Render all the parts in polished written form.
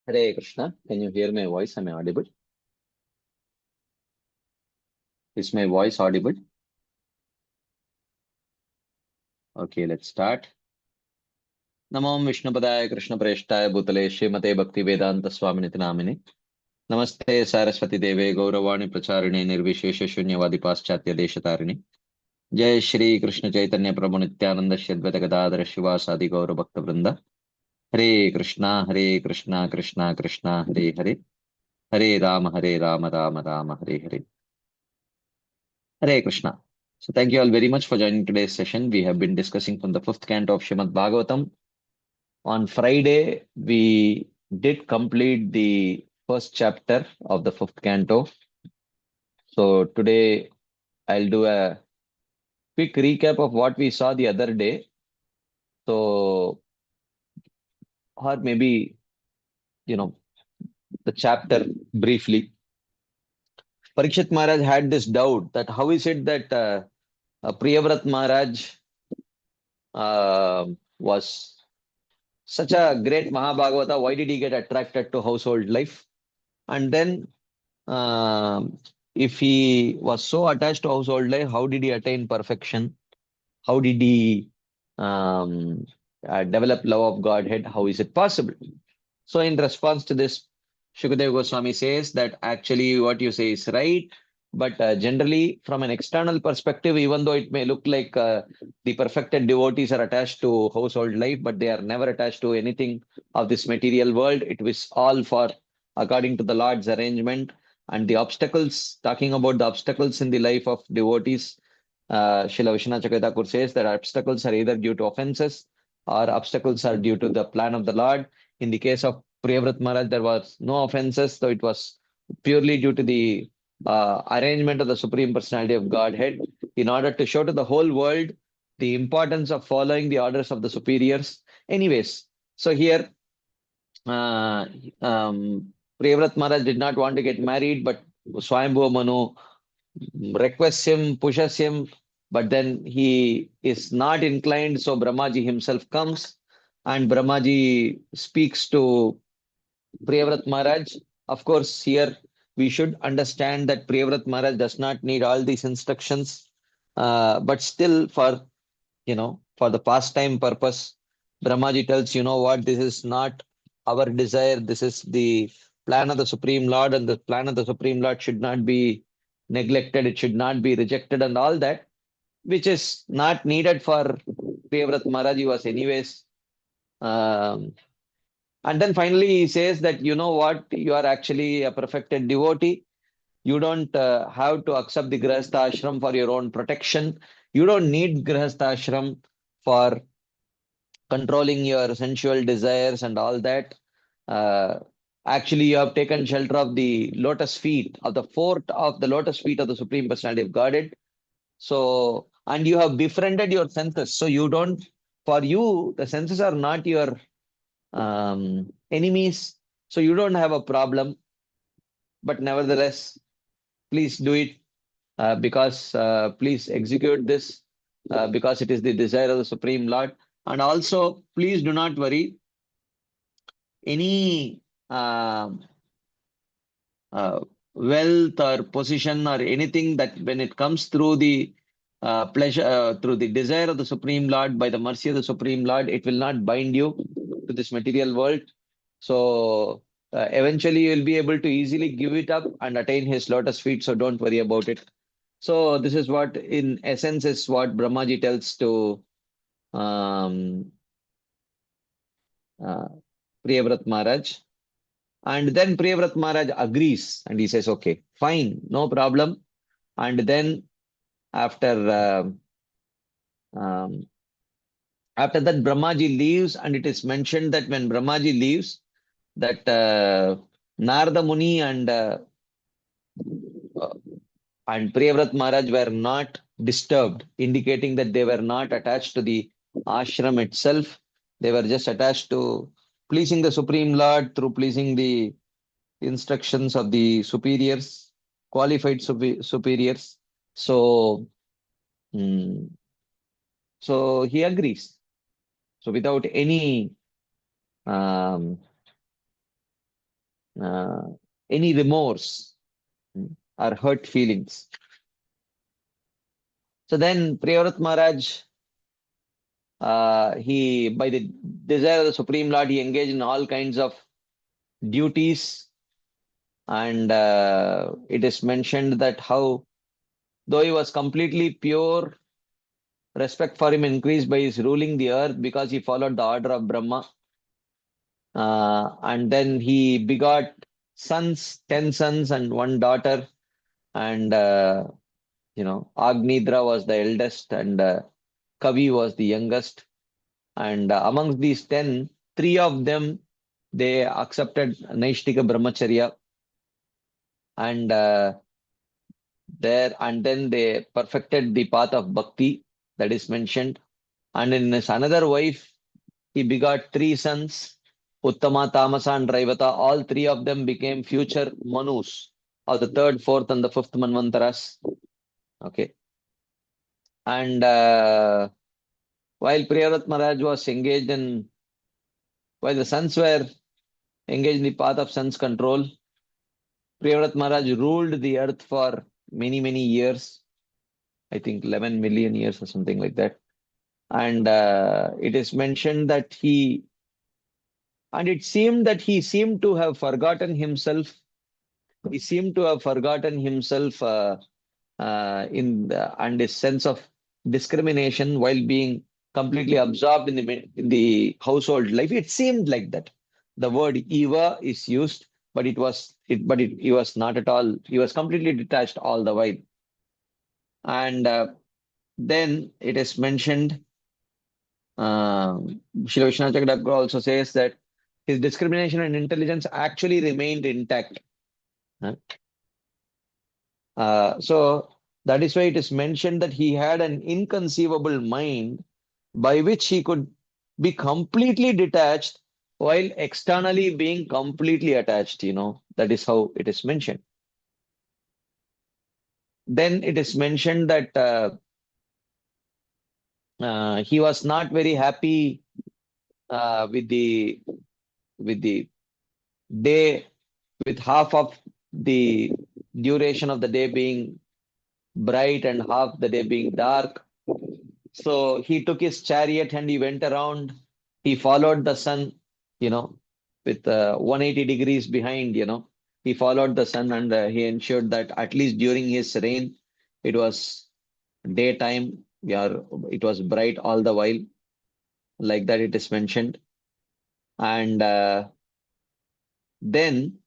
Hare Krishna. Can you hear my voice? Am I audible? Is my voice audible? Okay, let's start. Namo Vishnupadaya Krishna Preshthaya Bhutale Srimate Bhakti Vedanta Swaminiti Namine. Namaste Saraswati Deve Gauravani Pracharine Nirvishesha Shunyavadi Paschatya Deshatarine. Jai Shri Krishna Chaitanya Prabhu Nityananda Shri Advaita Gadadhara Shivasadi Gaura Bhakta Vrinda. Hare Krishna, Hare Krishna, Krishna Krishna, Hare Hare. Hare Rama, Hare Rama, Rama Rama, Hare Hare. Hare Krishna. So thank you all very much for joining today's session. We have been discussing from the fifth canto of Srimad Bhagavatam. On Friday, we did complete the first chapter of the fifth canto. So today, I'll do a quick recap of what we saw the other day. So, or maybe, you know, the chapter briefly. Parikshit Maharaj had this doubt that how is it that Priyavrat Maharaj was such a great Mahabhagavata, why did he get attracted to household life? And then, if he was so attached to household life, how did he attain perfection? How did he um, develop love of Godhead? How is it possible? So, in response to this, Shukadeva Goswami says that actually what you say is right, but generally, from an external perspective, even though it may look like the perfected devotees are attached to household life, but they are never attached to anything of this material world. It was all for according to the Lord's arrangement. And the obstacles, talking about the obstacles in the life of devotees, Srila Vishwanath Chakravarti Thakur says that obstacles are either due to offenses or obstacles are due to the plan of the Lord. In the case of Priyavrat Maharaj, there was no offenses, so it was purely due to the arrangement of the Supreme Personality of Godhead in order to show to the whole world the importance of following the orders of the superiors. Anyways, so here, uh, Priyavrat Maharaj did not want to get married, but Swayambhuva Manu requests him, pushes him, but then he is not inclined. So Brahmaji himself comes and Brahmaji speaks to Priyavrat Maharaj. Of course, here we should understand that Priyavrat Maharaj does not need all these instructions, but still for the pastime purpose, Brahmaji tells, you know what, this is not our desire. This is the plan of the Supreme Lord, and the plan of the Supreme Lord should not be neglected. It should not be rejected, and all that, which is not needed for Priyavrat Maharaj. He was anyways. Um, and then finally, he says that, you know what, you are actually a perfected devotee. You don't have to accept the Grihastha ashram for your own protection. You don't need Grihastha ashram for controlling your sensual desires and all that. Uh, Actually, you have taken shelter of the lotus feet, of the fort of the lotus feet of the Supreme Personality of Godhead. So, and you have befriended your senses. So, you don't, for you, the senses are not your enemies. So, you don't have a problem. But nevertheless, please do it because please execute this because it is the desire of the Supreme Lord. And also, please do not worry. Any uh, wealth or position or anything that when it comes through the pleasure, through the desire of the Supreme Lord, by the mercy of the Supreme Lord, it will not bind you to this material world. So eventually you will be able to easily give it up and attain his lotus feet. So don't worry about it. So this is what, in essence, is what Brahmaji tells to um, uh, Priyavrat Maharaj. And then Priyavrat Maharaj agrees and he says, okay, fine, no problem. And then after um, after that, Brahmaji leaves, and it is mentioned that when Brahmaji leaves, that Narada Muni uh, and Priyavrat Maharaj were not disturbed, indicating that they were not attached to the ashram itself. They were just attached to pleasing the Supreme Lord through pleasing the instructions of the superiors, qualified superiors. So, mm, so he agrees. So without any um, uh, any remorse or hurt feelings. So then Priyavrat Maharaj, he, by the desire of the Supreme Lord, he engaged in all kinds of duties. And it is mentioned that how, though he was completely pure, respect for him increased by his ruling the earth because he followed the order of Brahma. And then he begot sons, 10 sons and one daughter. And, Agnidra was the eldest and Kavi was the youngest. And amongst these 10, three of them, they accepted Naishtika Brahmacharya. And and then they perfected the path of bhakti that is mentioned. And in his another wife, he begot three sons, Uttama, Tamasa, and Raivata. All three of them became future Manus of the third, fourth, and the fifth Manvantaras. Okay. And while Priyavrat Maharaj was engaged in, while the sons were engaged in the path of sense control, Priyavrat Maharaj ruled the earth for many, many years. I think 11 million years or something like that. And it is mentioned that it seemed that he seemed to have forgotten himself. He seemed to have forgotten himself and his sense of discrimination while being completely absorbed in the household life. It seemed like that. The word Eva is used, but he was not at all. He was completely detached all the while. And then it is mentioned. Srila Vishwanath Chakravarti also says that his discrimination and intelligence actually remained intact. So that is why it is mentioned that he had an inconceivable mind by which he could be completely detached while externally being completely attached. That is how it is mentioned. Then it is mentioned that he was not very happy with the day, with half of the duration of the day being bright and half the day being dark. So he took his chariot and he went around. He followed the sun, with 180 degrees behind. He followed the sun and he ensured that at least during his reign, it was daytime. Yeah, it was bright all the while, like that it is mentioned. And then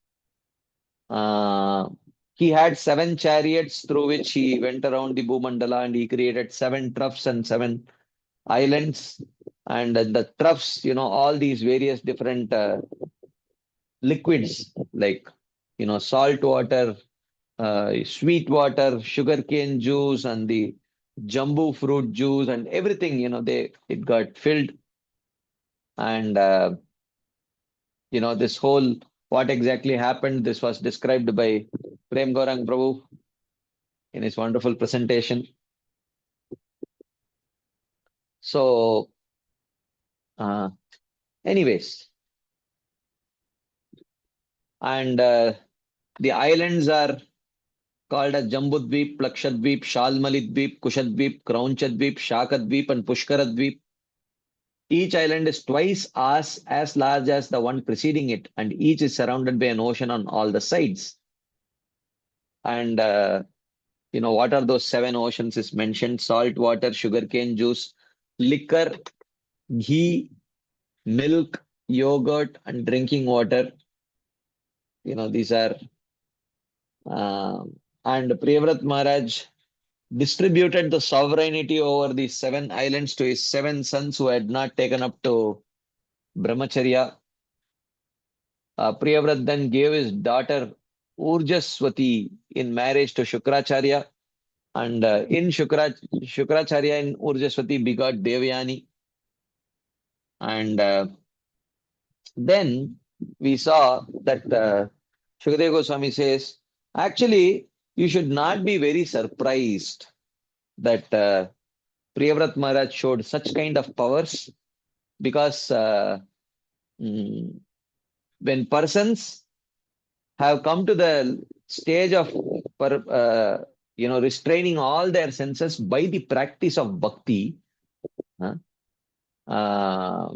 uh, he had seven chariots through which he went around the Bhumandala, and he created seven troughs and seven islands. And the troughs, all these various different liquids like, salt water, sweet water, sugarcane juice, and the jambu fruit juice, and everything, it got filled. And, this whole, what exactly happened, this was described by Prem Gaurang Prabhu in his wonderful presentation. So, uh, anyways, and the islands are called as Jambudvip, Plakshadvip, Shalmalidvip, Kushadvip, Kraunchadvip, Shakadvip, and Pushkaradvip. Each island is twice as large as the one preceding it, and each is surrounded by an ocean on all the sides. And what are those seven oceans is mentioned: salt water, sugarcane juice, liquor, ghee, milk, yogurt, and drinking water. These are, and Priyavrat Maharaj distributed the sovereignty over the seven islands to his seven sons who had not taken up to Brahmacharya. Priyavrat then gave his daughter Urjaswati in marriage to Shukracharya, and Shukracharya in Urjaswati begot Devayani. And then we saw that Shukadeva Goswami says, actually, you should not be very surprised that Priyavrat Maharaj showed such kind of powers, because mm, when persons have come to the stage of restraining all their senses by the practice of bhakti, huh? uh,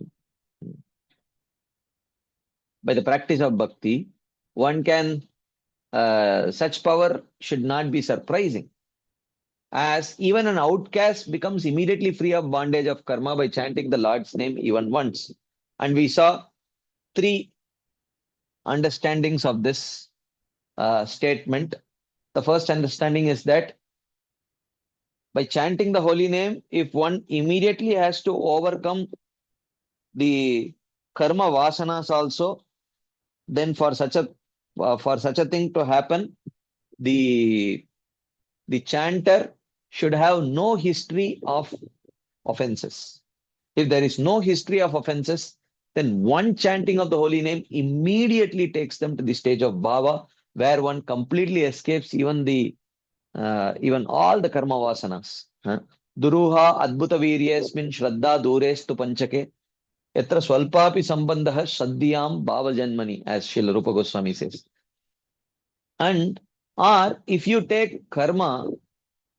by the practice of bhakti, one can, such power should not be surprising, as even an outcast becomes immediately free of bondage of karma by chanting the Lord's name even once. And we saw three understandings of this statement. The first understanding is that by chanting the holy name, if one immediately has to overcome the karma vasanas also, then for such a thing to happen, the the chanter should have no history of offenses. If there is no history of offenses, then one chanting of the holy name immediately takes them to the stage of bhava, where one completely escapes even all the karma vasanas. Duruha adbhuta viryasmin shraddha durestu panchake yatra swalpapi sambandha shaddiyam bhava janmani, as Srila Rupa Goswami says. And or if you take karma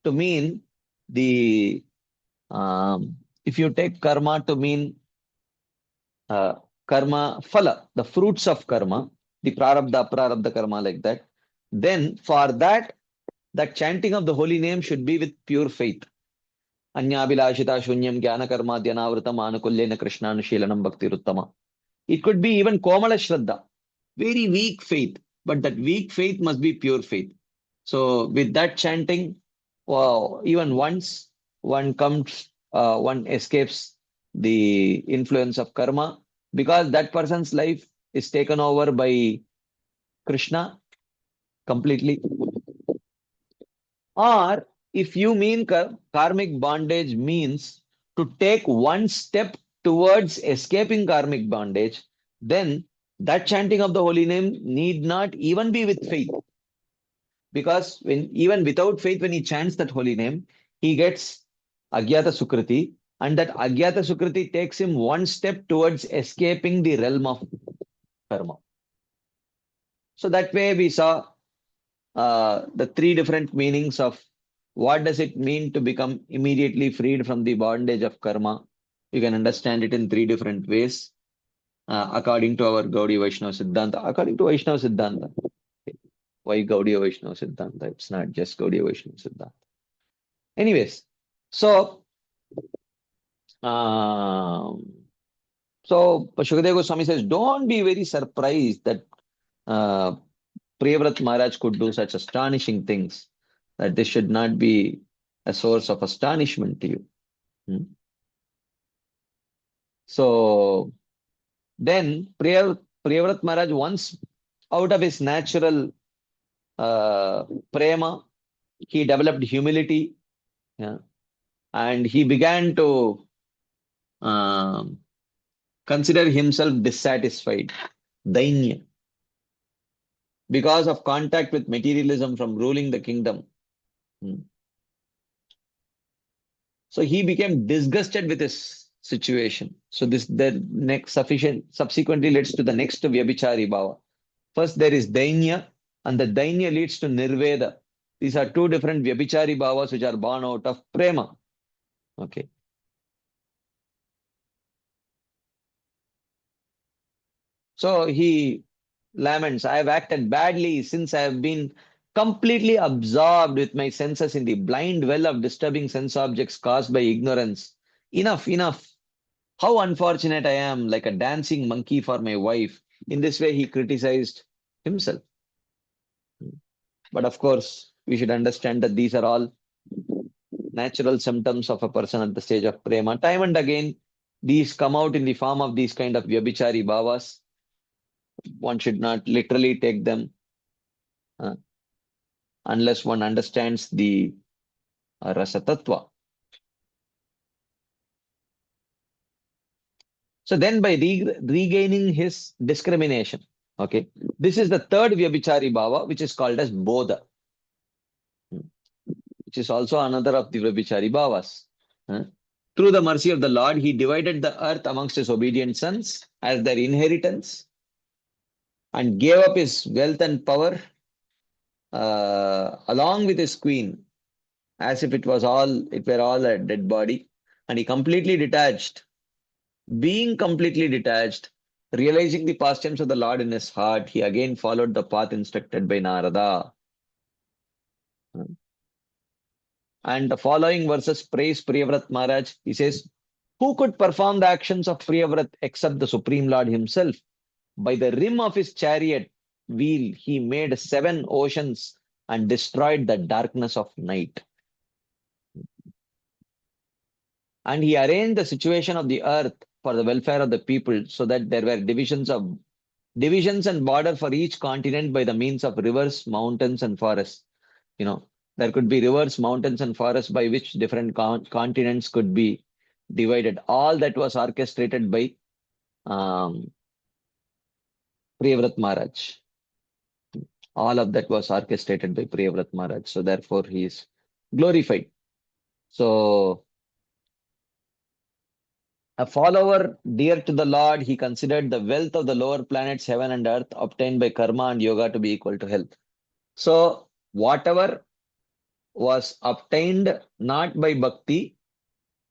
to mean the if you take karma to mean karma phala, the fruits of karma, the prarabdha, aprarabdha karma, like that, then for that chanting of the holy name should be with pure faith. Anyabhilashita shunyam jnana karma dhyanavritam anukulyena krishnanushilanam bhaktiruttama. It could be even komala shraddha, very weak faith, but that weak faith must be pure faith. So with that chanting, even once one escapes the influence of karma, because that person's life is taken over by Krishna completely. Or if you mean karmic bondage means to take one step towards escaping karmic bondage, then that chanting of the holy name need not even be with faith. Because even without faith, when he chants that holy name, he gets Agyata Sukriti, and that Agyata Sukriti takes him one step towards escaping the realm of karma. So that way we saw the three different meanings of what does it mean to become immediately freed from the bondage of karma. You can understand it in three different ways according to our Gaudiya Vaishnava Siddhanta. According to Vaishnava Siddhanta. Why Gaudiya Vaishnava Siddhanta? It's not just Gaudiya Vaishnava Siddhanta. Anyways, so Shukadeva Goswami says, don't be very surprised that Priyavrat Maharaj could do such astonishing things, that this should not be a source of astonishment to you. So then Priyavrat Maharaj, once out of his natural prema, he developed humility, and he began to consider himself dissatisfied, dainya, because of contact with materialism from ruling the kingdom. So he became disgusted with his situation. So subsequently leads to the next Vyabhichari Bhava. First there is Dainya, and the Dainya leads to Nirveda. These are two different Vyabhichari Bhavas which are born out of Prema. Okay. So he laments, I have acted badly since I have been completely absorbed with my senses in the blind well of disturbing sense objects caused by ignorance. Enough, enough. How unfortunate I am, like a dancing monkey for my wife. In this way, he criticized himself. But of course, we should understand that these are all natural symptoms of a person at the stage of prema. Time and again, these come out in the form of these kind of vyabhichari bhavas. One should not literally take them unless one understands the rasa tattva. So then by regaining his discrimination, okay, this is the third vyabhichari bhava, which is called as bodha, which is also another of the vyabhichari bhavas. Through the mercy of the Lord, he divided the earth amongst his obedient sons as their inheritance. and gave up his wealth and power along with his queen, as if it were all a dead body. And he completely detached, being completely detached, realizing the pastimes of the Lord in his heart, he again followed the path instructed by Narada. And the following verses praise Priyavrat Maharaj. He says, who could perform the actions of Priyavrat except the Supreme Lord himself? By the rim of his chariot wheel, he made 7 oceans and destroyed the darkness of night. And he arranged the situation of the earth for the welfare of the people, so that there were divisions and border for each continent by the means of rivers, mountains, and forests. You know, there could be rivers, mountains, and forests by which different continents could be divided. All that was orchestrated by um, Priyavrat Maharaj. All of that was orchestrated by Priyavrat Maharaj. So therefore, he is glorified. So a follower dear to the Lord, he considered the wealth of the lower planets, heaven and earth, obtained by karma and yoga to be equal to health. So whatever was obtained not by bhakti,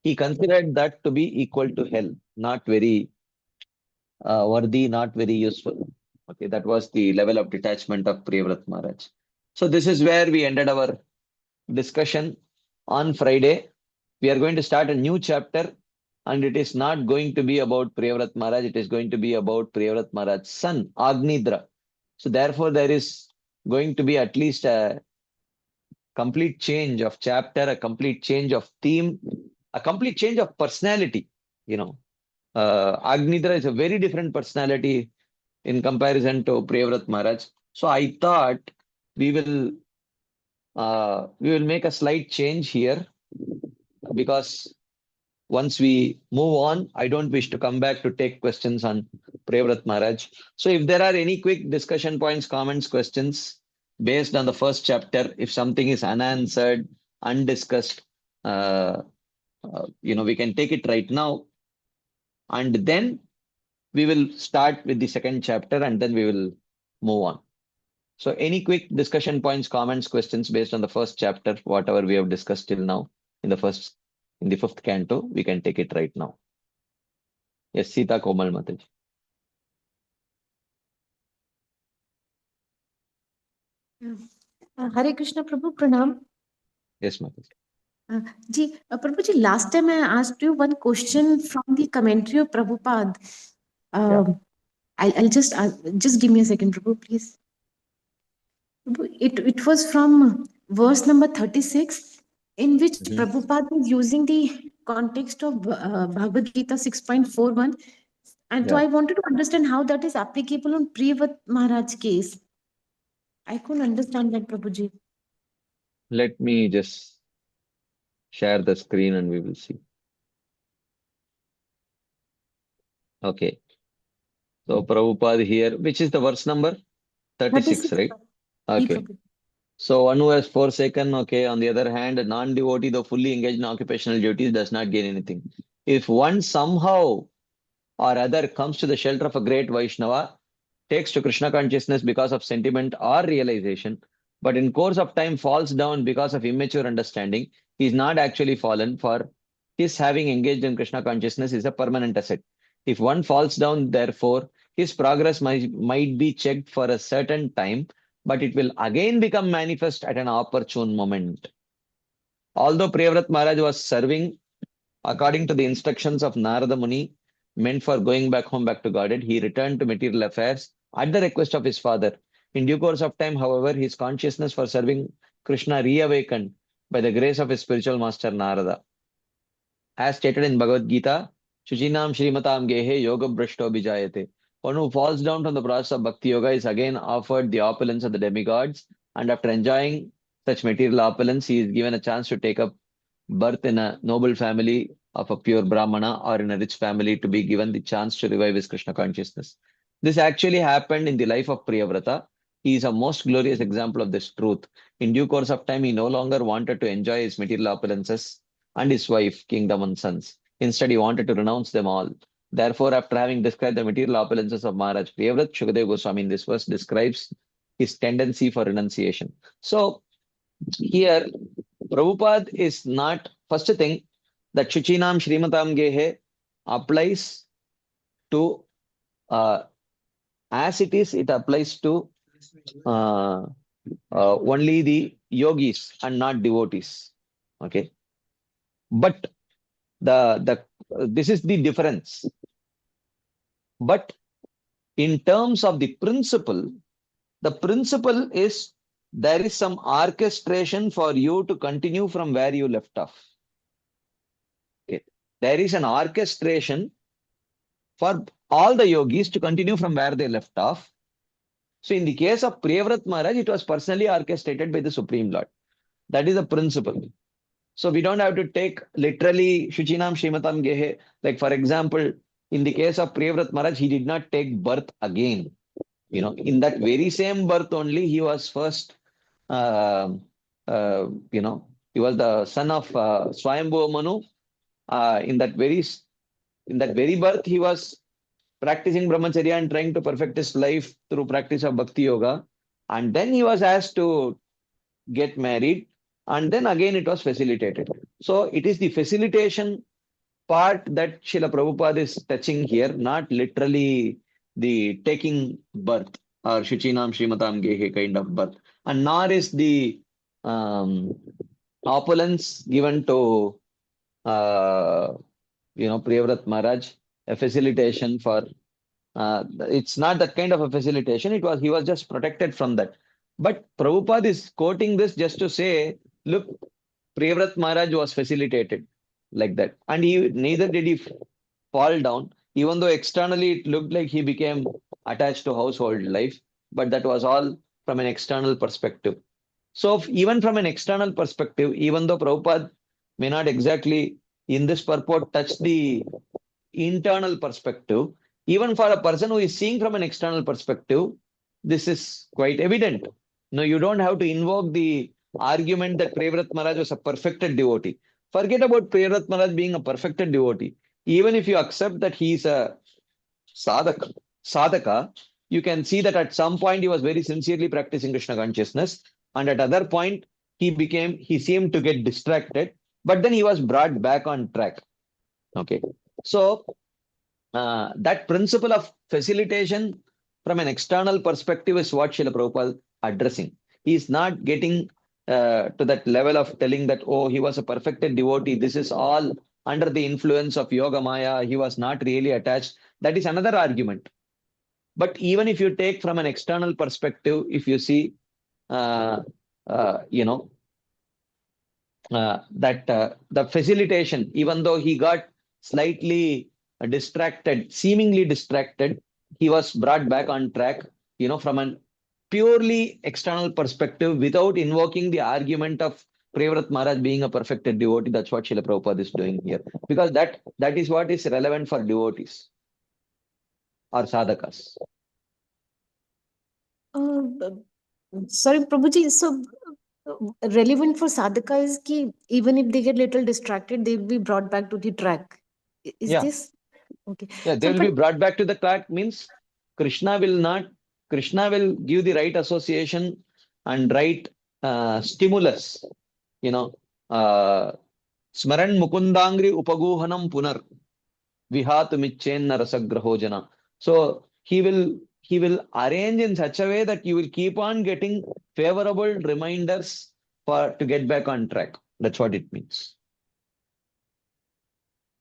he considered that to be equal to health, not very worthy, not very useful. Okay, that was the level of detachment of Priyavrat Maharaj. So this is where we ended our discussion on Friday. We are going to start a new chapter, and it is not going to be about Priyavrat Maharaj. It is going to be about Priyavrat Maharaj's son, Agnidra. So therefore, there is going to be at least a complete change of chapter, a complete change of theme, a complete change of personality. You know, Agnidra is a very different personality in comparison to Priyavrat Maharaj. So I thought we will we will make a slight change here, because once we move on, I don't wish to come back to take questions on Priyavrat Maharaj. So if there are any quick discussion points, comments, questions based on the first chapter, if something is unanswered, undiscussed, uh, we can take it right now, and then we will start with the second chapter, and then we will move on. So any quick discussion points, comments, questions based on the first chapter, whatever we have discussed till now in the fifth canto, we can take it right now. Yes, Sita Komal Mataj. Hare Krishna Prabhu, Pranam. Yes, Mataj. Ji, Prabhuji, last time I asked you one question from the commentary of Prabhupada. Yeah. I'll just give me a second, Prabhu, please. Prabhu, it was from verse number 36, in which Mhm. Prabhupada is using the context of Bhagavad Gita 6.41. And so Yeah. I wanted to understand how that is applicable on Priyavat Maharaj case. I couldn't understand that, Prabhuji. Let me just share the screen and we will see. Okay. So Prabhupada here, which is the verse number? 36, 36. right? Ji, Okay. Prabhu. So one who has forsaken, okay, on the other hand, a non-devotee, though fully engaged in occupational duties, does not gain anything. If one somehow or other comes to the shelter of a great Vaishnava, takes to Krishna consciousness because of sentiment or realization, but in course of time falls down because of immature understanding, he is not actually fallen, for his having engaged in Krishna consciousness is a permanent asset. If one falls down, therefore, his progress might be checked for a certain time, but it will again become manifest at an opportune moment. Although Priyavrat Maharaj was serving according to the instructions of Narada Muni, meant for going back home, back to Godhead, he returned to material affairs at the request of his father. In due course of time, however, his consciousness for serving Krishna reawakened by the grace of his spiritual master Narada. As stated in Bhagavad Gita, Shuchinam Shrimatam Gehe Yoga Brashto Bijayate. One who falls down from the process of Bhakti Yoga is again offered the opulence of the demigods, and after enjoying such material opulence, he is given a chance to take up birth in a noble family of a pure Brahmana or in a rich family to be given the chance to revive his Krishna consciousness. This actually happened in the life of Priyavrata. He is a most glorious example of this truth. In due course of time, he no longer wanted to enjoy his material opulences and his wife, kingdom, and sons. Instead, he wanted to renounce them all. Therefore, after having described the material opulences of Maharaj Priyavrat, Shukadeva Goswami in this verse describes his tendency for renunciation. So here, Prabhupada is not, first thing, that Shuchinam Shrimatam Gehe applies to, as it is, it applies to only the yogis and not devotees. Okay. But this is the difference. But in terms of the principle is there is some orchestration for you to continue from where you left off. Okay. There is an orchestration for all the yogis to continue from where they left off. So in the case of Priyavrat Maharaj, it was personally orchestrated by the Supreme Lord. That is the principle. So we don't have to take literally Shuchinam Shrimatam Gehe. Like for example, in the case of Priyavrat Maharaj, he did not take birth again. In that very same birth only, he was first, he was the son of Swayambhu Manu. In that very birth, he was practicing brahmacharya and trying to perfect his life through practice of bhakti yoga. And then he was asked to get married. And then again, it was facilitated. So it is the facilitation part that Srila Prabhupada is touching here, not literally the taking birth or Shuchinam Shrimatam Gehe kind of birth. And nor is the opulence given to Priyavrat Maharaj a facilitation for, it's not that kind of a facilitation. He was just protected from that. But Prabhupada is quoting this just to say, look, Priyavrat Maharaj was facilitated like that. And neither did he fall down, even though externally it looked like he became attached to household life, but that was all from an external perspective. So even from an external perspective, even though Prabhupada may not exactly in this purport touch the internal perspective, even for a person who is seeing from an external perspective, this is quite evident. No, you don't have to invoke the argument that Priyavrat Maharaj was a perfected devotee. Forget about Priyavrat Maharaj being a perfected devotee. Even if you accept that he is a sadhaka, you can see that at some point he was very sincerely practicing Krishna consciousness, and at other point he seemed to get distracted, but then he was brought back on track. Okay, so that principle of facilitation from an external perspective is what Srila Prabhupada addressing. He is not getting to that level of telling that, oh, he was a perfected devotee. This is all under the influence of Yoga Maya. He was not really attached. That is another argument. But even if you take from an external perspective, if you see, that the facilitation, even though he got slightly distracted, seemingly distracted, he was brought back on track, from an purely external perspective without invoking the argument of Priyavrat Maharaj being a perfected devotee. That's what Srila Prabhupada is doing here. Because that is what is relevant for devotees or sadhakas. Sorry, Prabhuji, so relevant for sadhaka is ki even if they get little distracted, they will be brought back to the track. Is this? Okay. Yeah, they will be brought back to the track means Krishna will give the right association and right stimulus. Smaran Mukundangri Upaguhanam Punar Vihatumicchenna Rasagrahojana. So he will arrange in such a way that you will keep on getting favorable reminders to get back on track. That's what it means.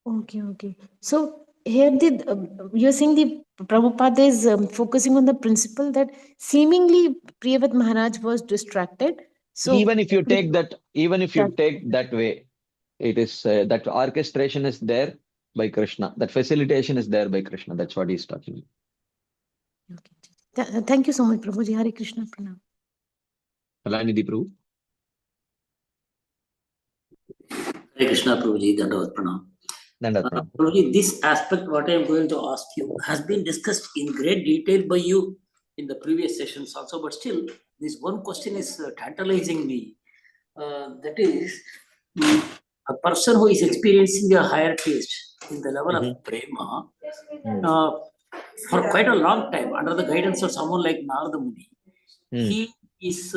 Okay. So here you're saying the Prabhupada is focusing on the principle that seemingly Priyavat Maharaj was distracted. So even if you take that way, it is that orchestration is there by Krishna. That facilitation is there by Krishna. That's what he's talking about. Okay. Thank you so much, Prabhuji. Hare Krishna Pranam. Kalanidhi Prabhu. Hare Krishna Prabhuji, Dandavat Pranam. Prabhuji, this aspect, what I am going to ask you, has been discussed in great detail by you in the previous sessions also, but still, this one question is tantalizing me. That is, a person who is experiencing a higher taste in the level of prema, for quite a long time, under the guidance of someone like Narada Muni, he is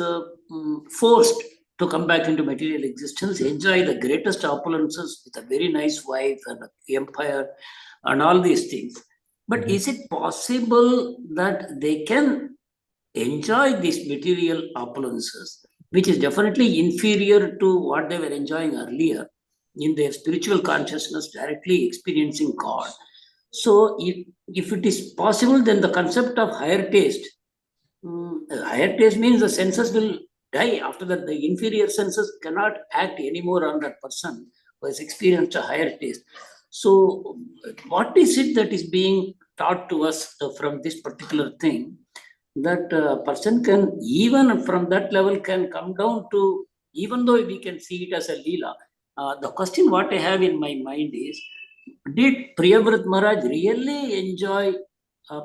forced to come back into material existence, enjoy the greatest opulences with a very nice wife and an empire and all these things. But is it possible that they can enjoy these material opulences, which is definitely inferior to what they were enjoying earlier in their spiritual consciousness, directly experiencing God? So, if it is possible, then the concept of higher taste, higher taste means the senses will die. After that, the inferior senses cannot act anymore on that person who has experienced a higher taste. So, what is it that is being taught to us from this particular thing, that a person can, even from that level, can come down to, even though we can see it as a Leela? The question what I have in my mind is, did Priyavrat Maharaj really enjoy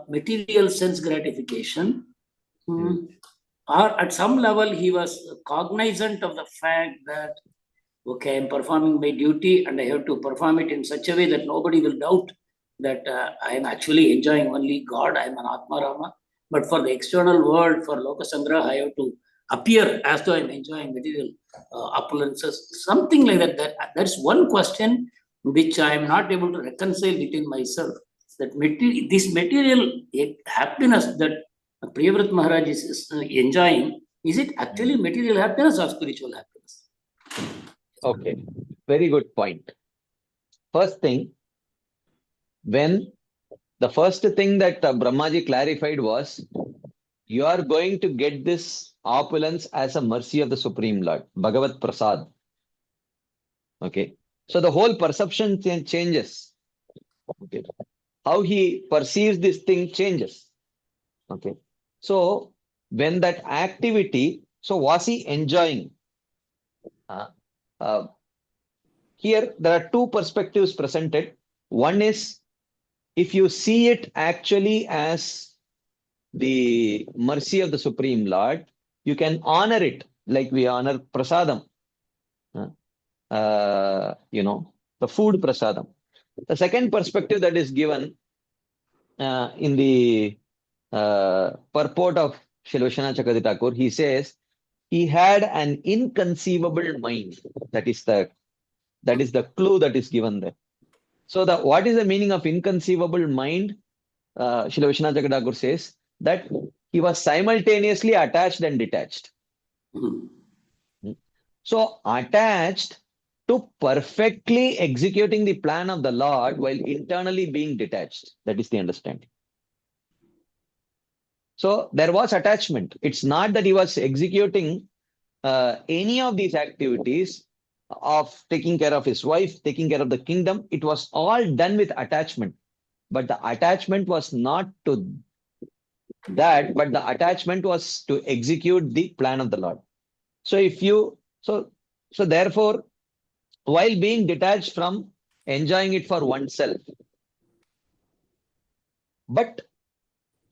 material sense gratification? Or at some level he was cognizant of the fact that, okay, I'm performing my duty and I have to perform it in such a way that nobody will doubt that I am actually enjoying only God, I am an Atma Rama. But for the external world, for Loka Sangraha, I have to appear as though I'm enjoying material opulences, something like that. That's one question which I am not able to reconcile within myself. That this material happiness that Priyavrat Maharaj is enjoying, is it actually material happiness or spiritual happiness? Okay, very good point. First thing, the first thing that Brahmaji clarified was, you are going to get this opulence as a mercy of the Supreme Lord, Bhagavat Prasad. Okay, so the whole perception changes. Okay, how he perceives this thing changes. Okay, so when that activity, so was he enjoying? Here, there are two perspectives presented. One is, if you see it actually as the mercy of the Supreme Lord, you can honor it like we honor prasadam. The food prasadam. The second perspective that is given in the purport of Srila Vishwanath Chakravarti Thakur, he says, he had an inconceivable mind. That is the clue that is given there. So what is the meaning of inconceivable mind? Srila Vishwanath Chakravarti Thakur says that he was simultaneously attached and detached. So attached to perfectly executing the plan of the Lord while internally being detached. That is the understanding. So there was attachment. It's not that he was executing any of these activities of taking care of his wife, taking care of the kingdom. It was all done with attachment. But the attachment was not to that, but the attachment was to execute the plan of the Lord. So therefore, while being detached from enjoying it for oneself, but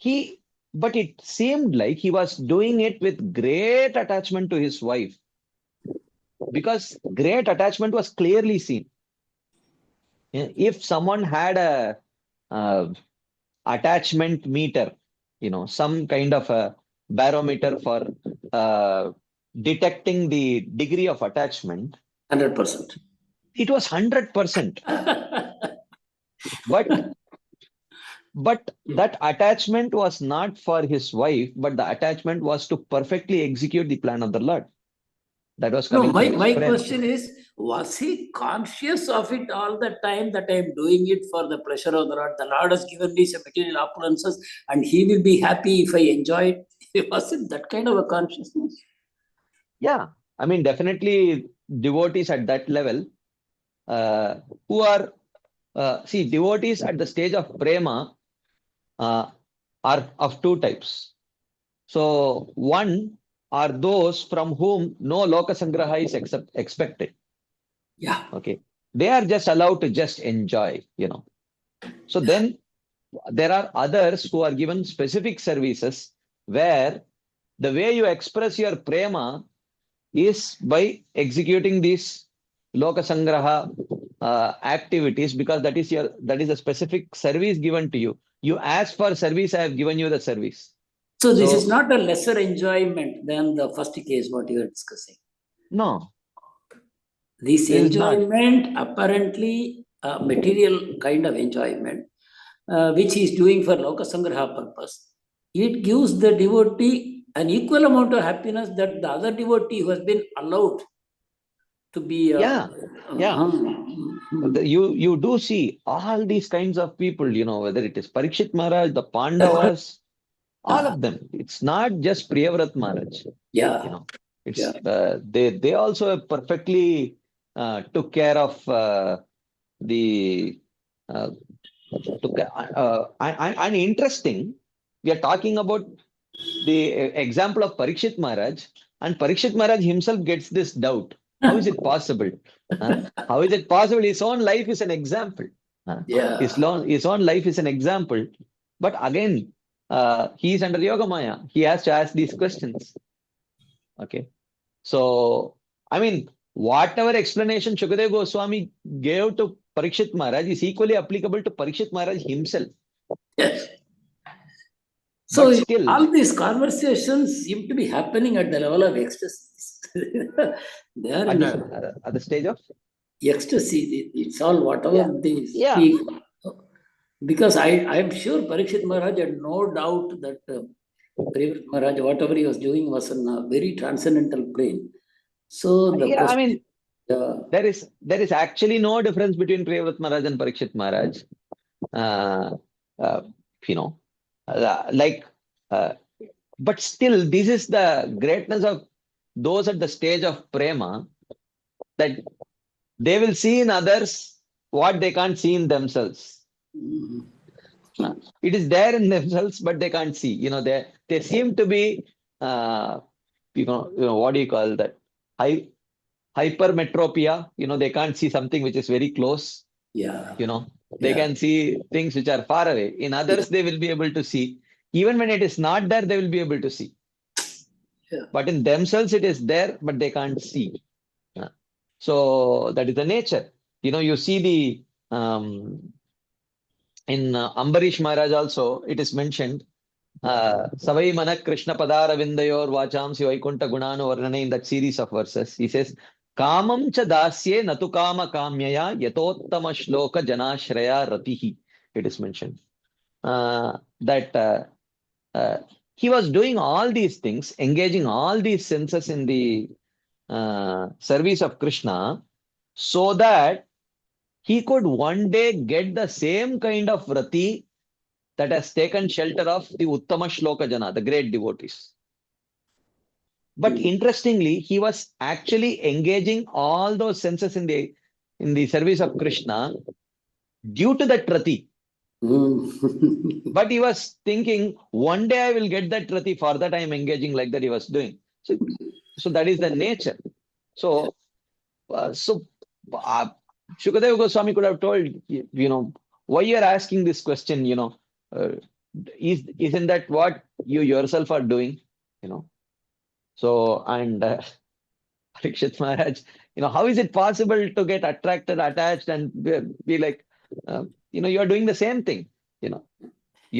it seemed like he was doing it with great attachment to his wife, because great attachment was clearly seen. If someone had a attachment meter, some kind of a barometer for detecting the degree of attachment, 100%. It was 100%. But that attachment was not for his wife, but the attachment was to perfectly execute the plan of the Lord. That was coming. No, my question is, was he conscious of it all the time, that I am doing it for the pleasure of the Lord? The Lord has given me some material opulences and he will be happy if I enjoy it. Was it that kind of a consciousness? Yeah, I mean, definitely devotees at that level who are, devotees at the stage of prema are of two types. So one are those from whom no loka sangraha is expected. Yeah. Okay. They are just allowed to just enjoy, So then there are others who are given specific services where the way you express your prema is by executing this loka sangraha activities, because that is a specific service given to you. You ask for service, I have given you the service. So this is not a lesser enjoyment than the first case what you are discussing. No. This enjoyment apparently a material kind of enjoyment, which he is doing for Loka Sangraha purpose. It gives the devotee an equal amount of happiness that the other devotee who has been allowed to be. You do see all these kinds of people, whether it is Parikshit Maharaj, the Pandavas, all of them. It's not just Priyavrat Maharaj. It's they also perfectly took care of the and interesting. We are talking about the example of Parikshit Maharaj, and Parikshit Maharaj himself gets this doubt. How is it possible? How is it possible? His own life is an example. His own life is an example. But again, he is under Yoga Maya. He has to ask these questions. Okay. So, I mean, whatever explanation Shukadeva Goswami gave to Parikshit Maharaj is equally applicable to Parikshit Maharaj himself. Yes. So still, all these conversations seem to be happening at the level of ecstasy. They are at the stage of ecstasy. It's all whatever they speak. Because I am sure Parikshit Maharaj had no doubt that Priyavrat Maharaj, whatever he was doing, was on a very transcendental plane. So the I mean, there is actually no difference between Priyavrat Maharaj and Parikshit Maharaj. But still, this is the greatness of those at the stage of prema, that they will see in others what they can't see in themselves. It is there in themselves, but they can't see. They seem to be, what do you call that? Hypermetropia. They can't see something which is very close. They can see things which are far away. In others, they will be able to see. Even when it is not there, they will be able to see. But in themselves, it is there, but they can't see. So that is the nature. You see in Ambarish Maharaj also, it is mentioned, Savai Manak Krishna Padara Vindayor Vachamsi Vaikunta Gunano Varnane, in that series of verses. He says, Kamam cha dasye natu kama kamyaya yatottama shloka janashraya ratihi. It is mentioned. That he was doing all these things, engaging all these senses in the service of Krishna, so that he could one day get the same kind of rati that has taken shelter of the Uttama Shloka Jana, the great devotees. But interestingly, he was actually engaging all those senses in the service of Krishna due to that rati. But he was thinking, one day I will get that rati, for that I am engaging like that he was doing. So that is the nature. So Shukadeva Goswami could have told, why you are asking this question, isn't that what you yourself are doing, So, and Parikshit Maharaj, how is it possible to get attracted, attached, and be like, you are doing the same thing, you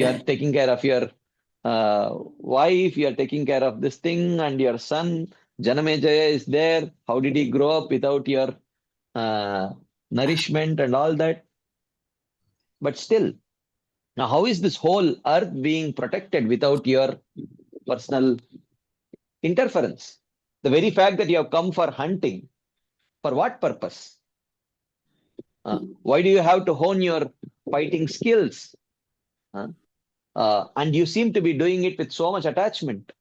are taking care of your wife, you are taking care of this thing, and your son, Janamejaya, is there. How did he grow up without your nourishment and all that? But still, now how is this whole earth being protected without your personal interference? The very fact that you have come for hunting, for what purpose? Why do you have to hone your fighting skills? And you seem to be doing it with so much attachment.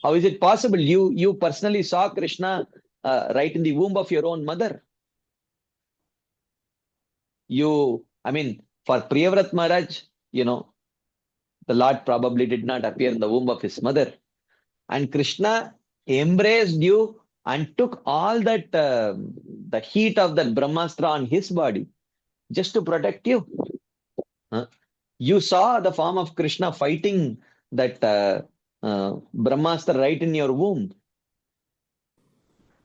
How is it possible? You personally saw Krishna right in the womb of your own mother. For Priyavrat Maharaj, the Lord probably did not appear in the womb of his mother. And Krishna embraced you and took all that, the heat of that Brahmastra on his body just to protect you. You saw the form of Krishna fighting that Brahmastra right in your womb.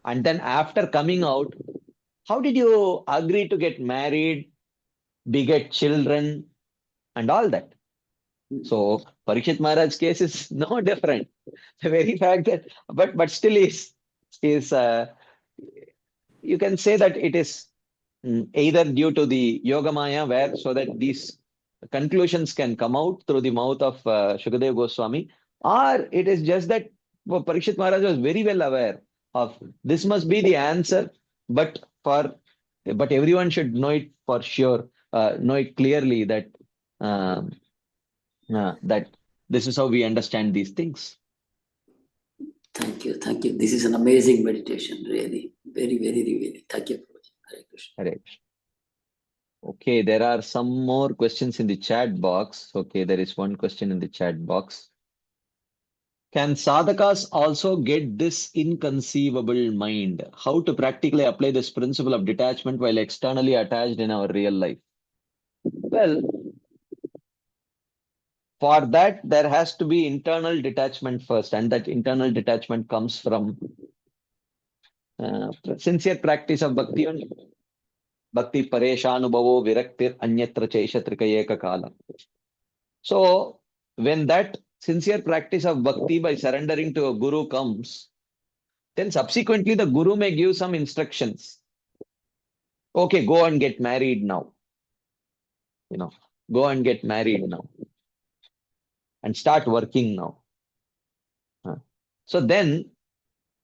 And then after coming out, how did you agree to get married, beget children, and all that? So Parikshit Maharaj's case is no different. The very fact that, but still is you can say that it is either due to the Yoga Maya, where so that these conclusions can come out through the mouth of Shukadev Goswami, or it is just that Parikshit Maharaj was very well aware of this must be the answer, but but everyone should know it for sure, know it clearly that that this is how we understand these things. Thank you. Thank you. This is an amazing meditation, really. Very, very revealing. Thank you, Prabhuji. Hare Krishna. Hare Krishna. Okay, there are some more questions in the chat box. Okay, there is one question in the chat box. Can sadhakas also get this inconceivable mind? How to practically apply this principle of detachment while externally attached in our real life? Well, for that, there has to be internal detachment first, and that internal detachment comes from sincere practice of bhakti only. Bhakti pareshanubhavo viraktir anyatra chaisha trikayeka kala. So, when that sincere practice of bhakti by surrendering to a guru comes, then subsequently the guru may give some instructions. Okay, go and get married now. Go and get married now. And start working now. So then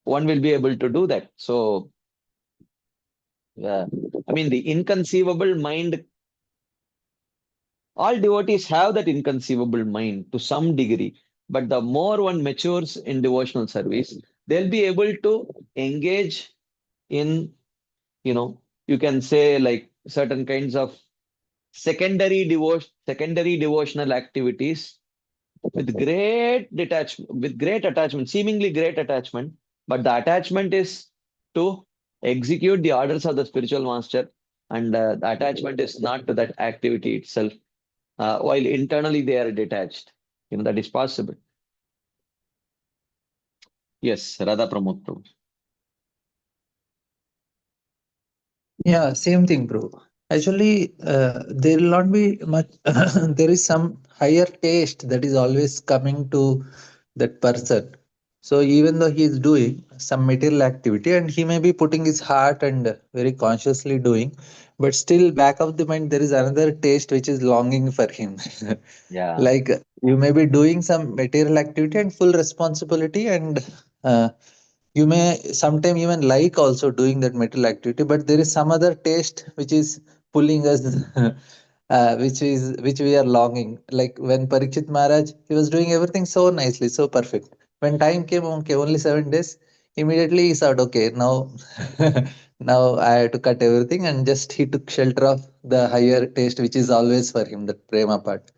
one will be able to do that. So, I mean, the inconceivable mind, all devotees have that inconceivable mind to some degree. But the more one matures in devotional service, they'll be able to engage in, you can say like certain kinds of secondary devotional activities with great attachment, seemingly great attachment, but the attachment is to execute the orders of the spiritual master, and the attachment is not to that activity itself, while internally they are detached. That is possible. Yes, Radha Pramod Prabhu. Yeah, same thing, bro. Actually, there will not be much. There is some higher taste that is always coming to that person. So even though he is doing some material activity and he may be putting his heart and very consciously doing, but still back of the mind there is another taste which is longing for him. Yeah. Like you may be doing some material activity and full responsibility, and you may sometime even like also doing that material activity, but there is some other taste which is pulling us, which we are longing. Like when Parikshit Maharaj, he was doing everything so nicely, so perfect. When time came, okay, only 7 days, immediately he said, okay, now now I have to cut everything, and just he took shelter of the higher taste, which is always for him, that prema part.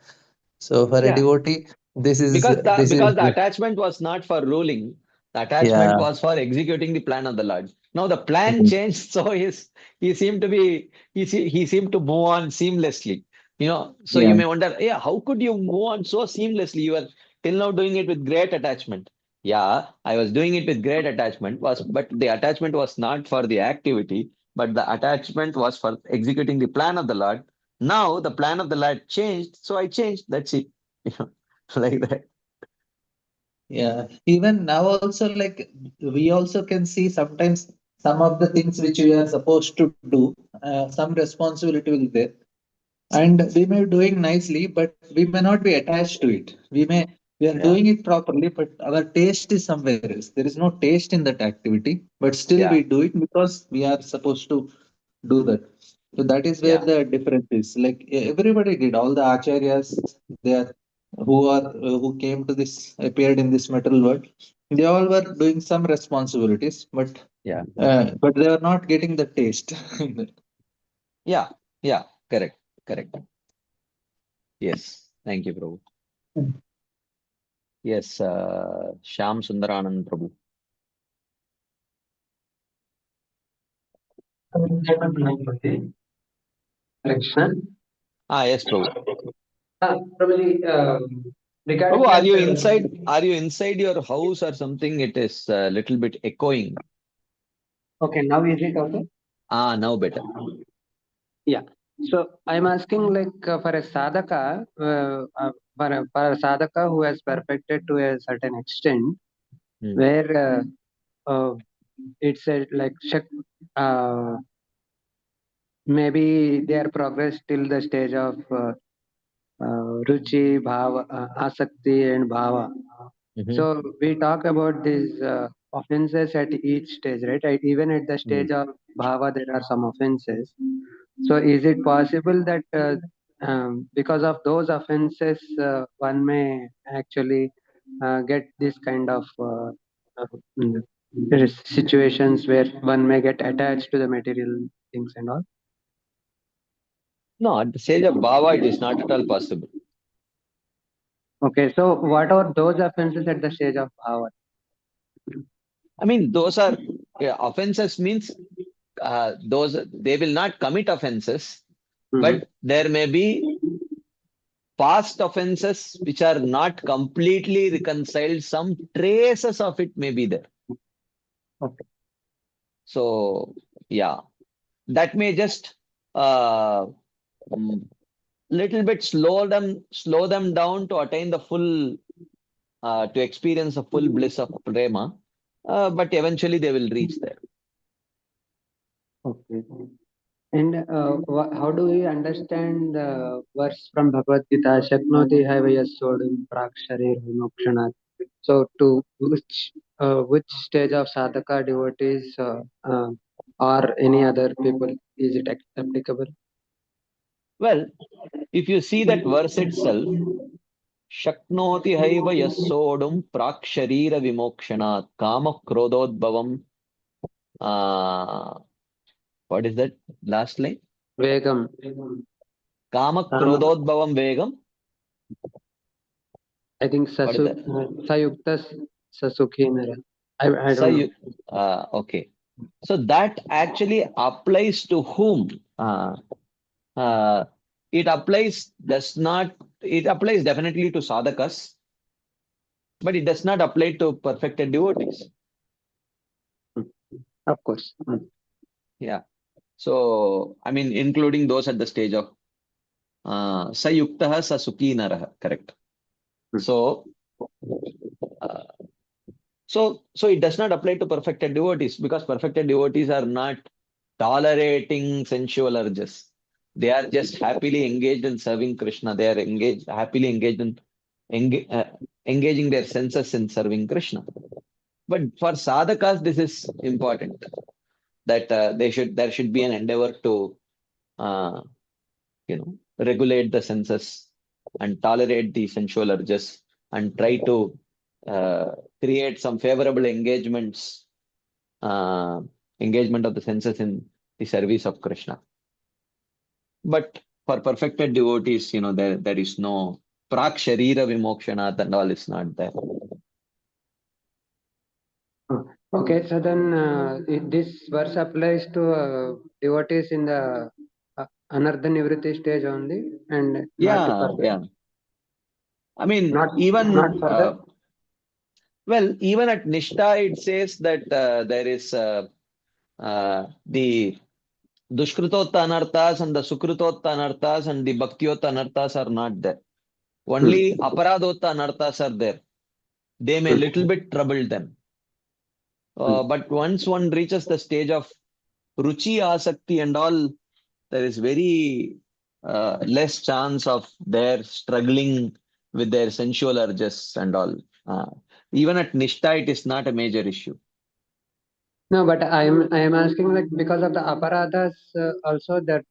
So for a Yeah. devotee, this is Because this is the attachment was not for ruling, the attachment yeah. was for executing the plan of the Lord. Now the plan changed, so he seemed to be he seemed to move on seamlessly. So you Yeah. may wonder, yeah, how could you move on so seamlessly? You were till now doing it with great attachment. Yeah, I was doing it with great attachment, but the attachment was not for the activity, but the attachment was for executing the plan of the Lord. Now the plan of the Lord changed, so I changed. That's it. Like that. Yeah, even now also, like we also can see sometimes some of the things which we are supposed to do, some responsibility will be there, and we may be doing nicely, but we may not be attached to it. We are Yeah. doing it properly, but our taste is somewhere else. There is no taste in that activity, but still Yeah. we do it because we are supposed to do that. So that is where Yeah. the difference is. Like everybody did, all the acharyas, they are who came to this appeared in this material world. They all were doing some responsibilities, Yeah. but they are not getting the taste. Yeah. Yeah. Correct. Correct. Yes. Thank you, Prabhu. Yes. Shyam Sundaranand Prabhu. Yes, Prabhu. Probably regarding Prabhu, that. Are you inside your house or something? It is a little bit echoing. Okay, now is it okay? Now better. Yeah. So I'm asking, like, for a sadhaka, for a sadhaka who has perfected to a certain extent, where it's a like maybe they are progressed till the stage of ruchi, bhava, asakti, and bhava. So we talk about these offenses at each stage, right? Even at the stage of bhava, there are some offenses. So is it possible that because of those offenses, one may actually get this kind of mm, situations where one may get attached to the material things and all? No, at the stage of bhava, it is not at all possible. Okay, so what are those offenses at the stage of bhava? I mean, those are offenses means those they will not commit offenses, but there may be past offenses which are not completely reconciled. Some traces of it may be there. Okay. So yeah, that may just little bit slow them down to attain the full to experience the full bliss of prema, but eventually they will reach there. Okay. And how do we understand the verse from Bhagavad Gita, Shaknoti Havayasodam Praksharir Vimokshanat? So, to which stage of sadhaka devotees or any other people is it applicable? Well, if you see that verse itself, Shaknoti haiva yasodum praksharira vimokshanat kama krododbhavam. What is that last line? Vegam. Kama krododbhavam vegam. I think What is that? Sayukta Sasukhi Nara. I don't know. Okay. So that actually applies to whom? It applies definitely to sadhakas, but it does not apply to perfected devotees. Of course. Yeah. So, I mean, including those at the stage of sayuktaha sa sukhi naraha, correct. So, so it does not apply to perfected devotees because perfected devotees are not tolerating sensual urges. They are just happily engaged in serving Krishna. They are happily engaged in engaging their senses in serving Krishna. But for sadhakas, this is important that there should be an endeavor to uh, regulate the senses and tolerate the sensual urges and try to create some favorable engagement of the senses in the service of Krishna. But for perfected devotees, there is no prak sharira vimokshanat and all is not there. Okay, so then this verse applies to devotees in the anardha nivritti stage only and not further. Yeah. I mean, not further. Even at Nishtha, it says that there is the Dushkritotta anarthas and the Sukritotta anarthas and the Bhaktiotta anarthas are not there. Only Aparadotta anarthas are there. They may little bit trouble them. But once one reaches the stage of Ruchi, Asakti and all, there is very less chance of their struggling with their sensual urges and all. Even at Nishtha, it is not a major issue. No, but I am asking, like, because of the aparadhas also that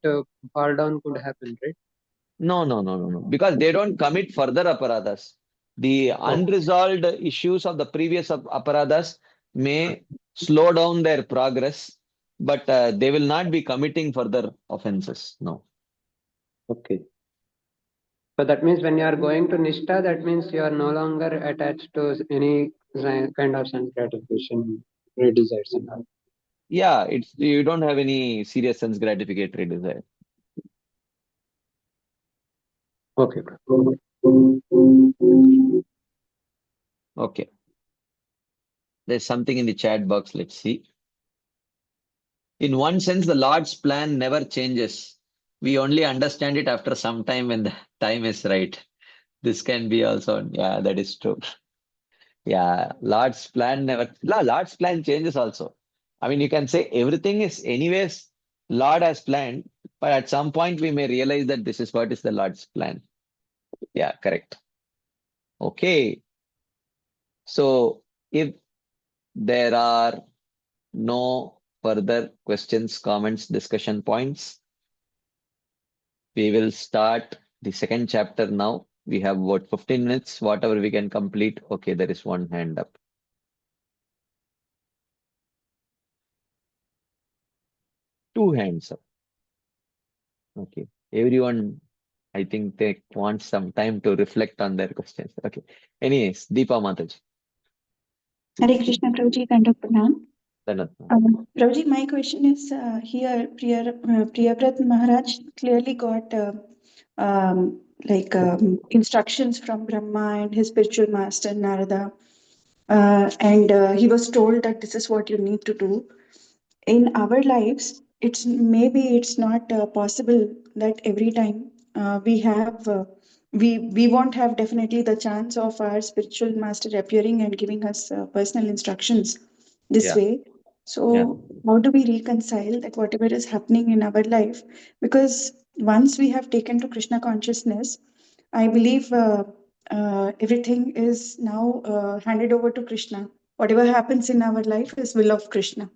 fall down could happen, right? No. Because they don't commit further aparadhas. The unresolved issues of the previous aparadhas may slow down their progress, but they will not be committing further offenses. No. Okay. So that means when you are going to Nishtha, that means you are no longer attached to any kind of sense gratification, desires and all. Yeah, you don't have any serious sense gratificatory desire. Okay. Okay. There's something in the chat box. Let's see. In one sense, the Lord's plan never changes. We only understand it after some time when the time is right. This can be also, yeah, that is true. Yeah, Lord's plan never, Lord's plan changes also. I mean, you can say everything is anyways, Lord has planned, but at some point we may realize that this is what is the Lord's plan. Yeah, correct. Okay. So if there are no further questions, comments, discussion points, we will start the second chapter now. We have about 15 minutes, whatever we can complete. Okay, there is one hand up. Two hands up. Okay. Everyone, I think they want some time to reflect on their questions. Okay. Anyways, Deepa Mataji. Hare Krishna, Prabhuji, kind of Pranam. Dhanatma. Prabhuji, my question is here, Priyabrat Maharaj clearly got instructions from Brahma and his spiritual master Narada. And he was told that this is what you need to do. In our lives, it's not possible that every time we won't have definitely the chance of our spiritual master appearing and giving us personal instructions this Yeah. way. So how do we reconcile that whatever is happening in our life? Because once we have taken to Krishna consciousness, I believe everything is now handed over to Krishna. Whatever happens in our life is will of Krishna.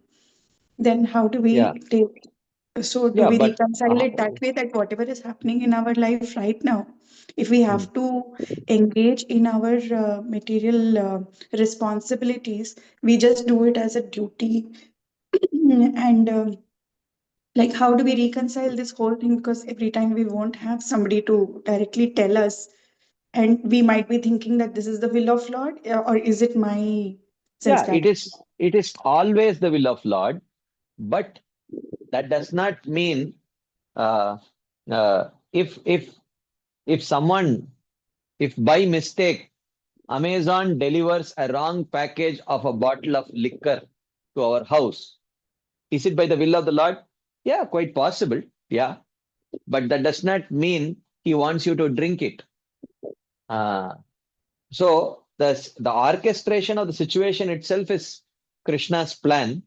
Then how do Yeah. we take? So do Yeah, we but reconcile it that way that whatever is happening in our life right now, if we have to engage in our material responsibilities, we just do it as a duty. And like, how do we reconcile this whole thing? Because every time we won't have somebody to directly tell us, and we might be thinking that this is the will of Lord, or is it my self yeah, gratification? it is always the will of Lord, but that does not mean uh, uh, if someone, if by mistake Amazon delivers a wrong package of a bottle of liquor to our house, is it by the will of the Lord? Yeah, quite possible. Yeah, but that does not mean he wants you to drink it. Uh, so the orchestration of the situation itself is Krishna's plan,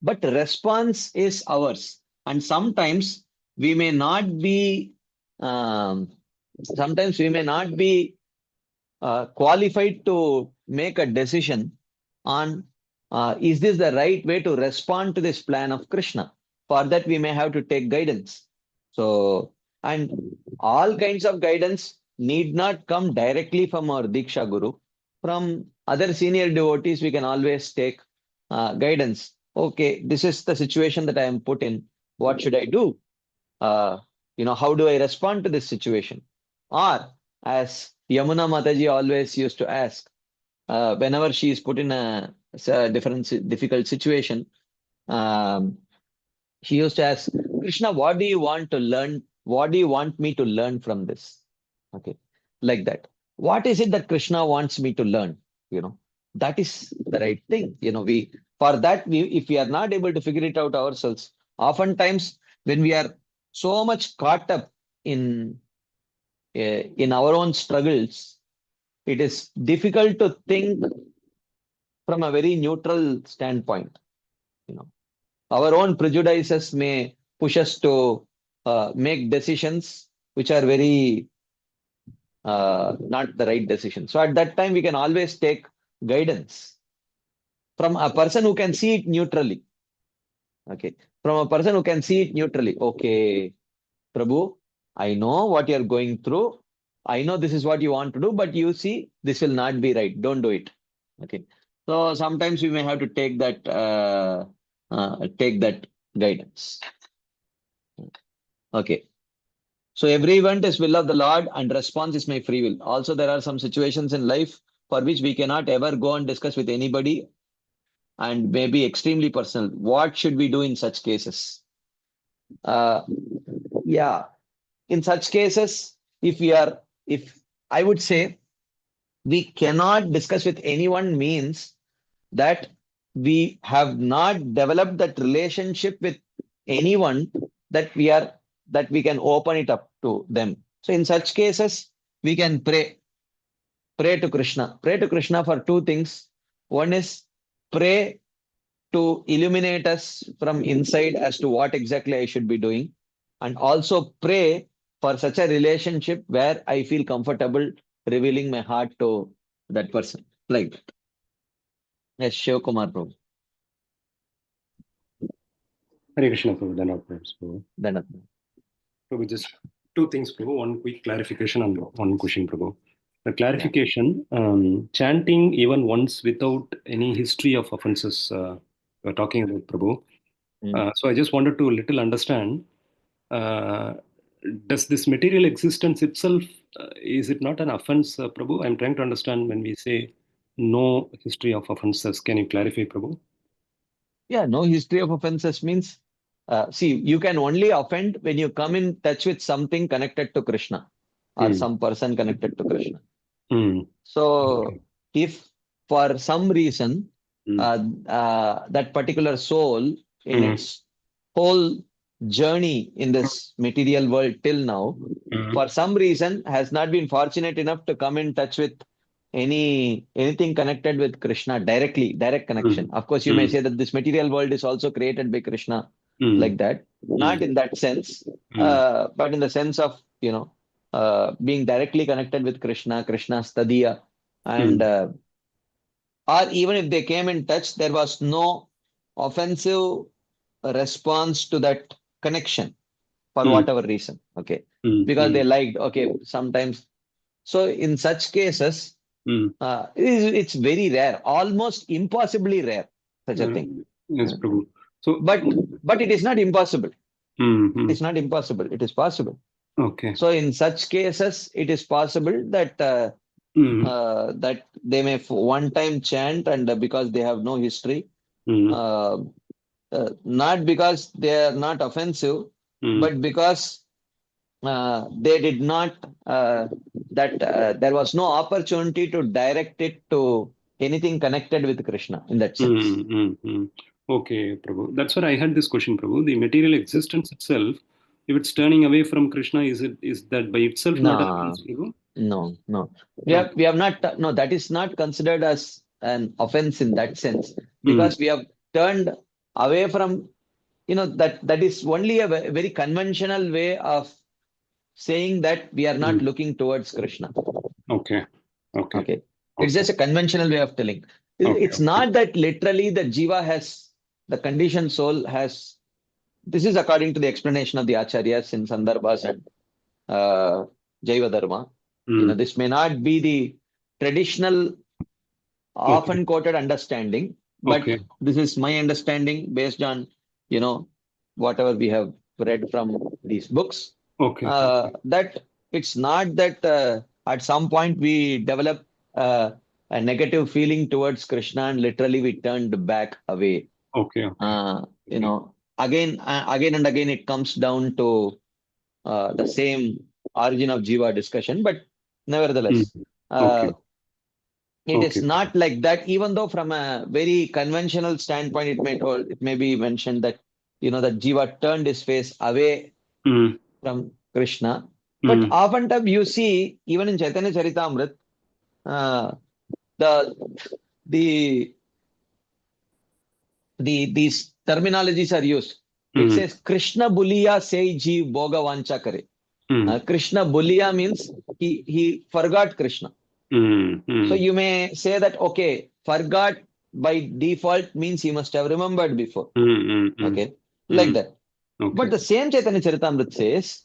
but response is ours. And we may not be, um, sometimes we may not be qualified to make a decision on is this the right way to respond to this plan of Krishna. For that, we may have to take guidance. So, and all kinds of guidance need not come directly from our Diksha Guru. From other senior devotees, we can always take guidance. Okay, this is the situation that I am put in. What should I do? Uh, how do I respond to this situation? Or, as Yamuna Mataji always used to ask, whenever she is put in difficult situation, um, she used to ask, Krishna, what do you want to learn? What do you want me to learn from this? Okay, like that. What is it that Krishna wants me to learn? That is the right thing. For that, if we are not able to figure it out ourselves, oftentimes when we are so much caught up in in our own struggles, it is difficult to think from a very neutral standpoint. You know, our own prejudices may push us to make decisions which are very not the right decision. So at that time, we can always take guidance from a person who can see it neutrally. Okay, from a person who can see it neutrally. Okay, Prabhu, I know what you're going through. I know this is what you want to do, but you see, this will not be right. Don't do it. Okay. So sometimes we may have to take that guidance. Okay. So every event is will of the Lord and response is my free will. Also, there are some situations in life for which we cannot ever go and discuss with anybody and may be extremely personal. What should we do in such cases? Yeah, in such cases, if I would say we cannot discuss with anyone means that we have not developed that relationship with anyone that we can open it up to them. So in such cases, we can pray to Krishna. Pray to Krishna for two things. One is pray to illuminate us from inside as to what exactly I should be doing. And also pray for such a relationship where I feel comfortable revealing my heart to that person. Like that. Yes, Shiv Kumar Prabhu. Hare Krishna, Prabhu. Dhanavad, Prabhu. Dhanavad. Prabhu, just two things, Prabhu. One quick clarification and one question, Prabhu. The clarification, chanting even once without any history of offenses, we're talking about, Prabhu. So I just wanted to little understand, does this material existence itself, is it not an offense, Prabhu? I'm trying to understand when we say no history of offenses. Can you clarify, Prabhu? Yeah, no history of offenses means, see, you can only offend when you come in touch with something connected to Krishna or some person connected to Krishna. So if for some reason that particular soul in its whole journey in this material world till now, for some reason has not been fortunate enough to come in touch with anything connected with Krishna directly, direct connection. Of course, you may say that this material world is also created by Krishna like that. Not in that sense, but in the sense of, being directly connected with Krishna, Krishna's tadiya, and or even if they came in touch, there was no offensive response to that connection for whatever reason. Okay, because they liked. Okay, sometimes. So in such cases, it's very rare, almost impossibly rare, such a thing. Yes, Prabhu. So, but it is not impossible. It is not impossible. It is possible. Okay. So in such cases, it is possible that that they may one time chant, and because they have no history, not because they are not offensive, but because they did not there was no opportunity to direct it to anything connected with Krishna in that sense. Okay, Prabhu. That's why I had this question, Prabhu. The material existence itself, if it's turning away from Krishna, is that by itself not an offense, Prabhu? No. We have not. No, that is not considered as an offense in that sense, because we have turned away from. That is only a very conventional way of saying that we are not looking towards Krishna. Okay. It's just a conventional way of telling. It's not that literally the jiva has, the conditioned soul has. This is according to the explanation of the acharyas in Sandarbhas and Jaiva Dharma. This may not be the traditional, often quoted understanding, but this is my understanding based on, whatever we have read from these books. That it's not that at some point we develop a negative feeling towards Krishna and literally we turned back away. Again and again it comes down to the same origin of jiva discussion, but nevertheless, it is not like that. Even though from a very conventional standpoint, it may be mentioned that that jiva turned his face away from Krishna. But oftentimes you see, even in Chaitanya Charitamrita, these terminologies are used. It says Krishna Buliya say jeev boga vancha kare. Krishna Buliya means he forgot Krishna. So you may say that, okay, forgot by default means he must have remembered before. Okay, like that. But the same Chaitanya Charitamrita says,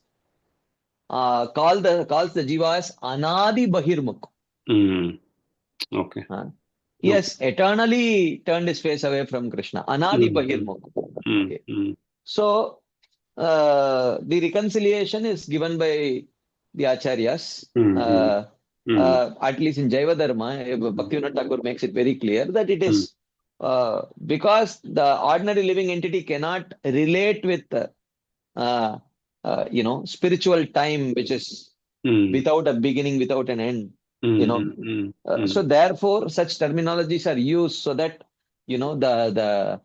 calls the jiva as anadi bahirmukh. He has eternally turned his face away from Krishna. Anadi bahirmukh. So the reconciliation is given by the acharyas. At least in Jaiva Dharma, Bhaktivinoda Thakur makes it very clear that it is because the ordinary living entity cannot relate with spiritual time, which is without a beginning, without an end. So therefore, such terminologies are used so that the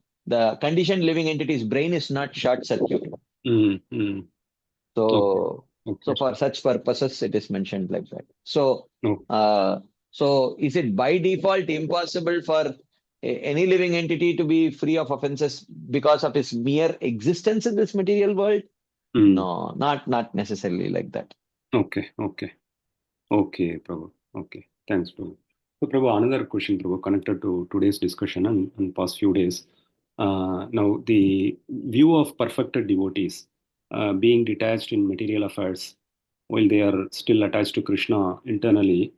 conditioned living entity's brain is not short circuit. So, Okay. for such purposes, it is mentioned like that. So, No. so is it by default impossible for any living entity to be free of offenses because of his mere existence in this material world? No, not necessarily like that. Okay, Prabhu. Okay, thanks, Prabhu. So, Prabhu, another question, Prabhu, connected to today's discussion and past few days. Now, the view of perfected devotees being detached in material affairs while they are still attached to Krishna internally.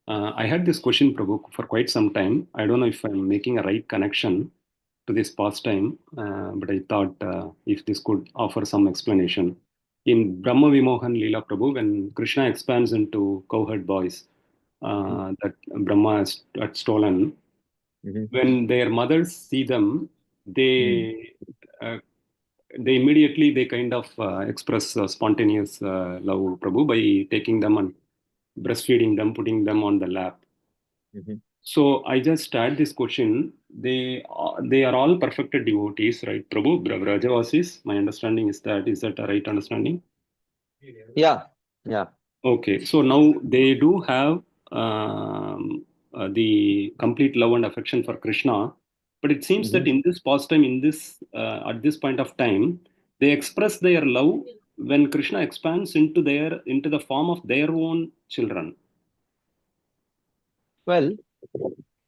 I had this question, Prabhu, for quite some time. I don't know if I'm making a right connection to this pastime, but I thought if this could offer some explanation. In Brahma Vimohan Leela Prabhu, when Krishna expands into cowherd boys that Brahma had stolen, when their mothers see them, they uh, immediately they kind of express spontaneous love, Prabhu, by taking them and breastfeeding them, putting them on the lap. So I just had this question. They are all perfected devotees, right, Prabhu? Brajavasis. My understanding is that a right understanding? Yeah. Okay, so now they do have the complete love and affection for Krishna, but it seems that in this pastime, at this point of time, they express their love when Krishna expands into the form of their own children. Well,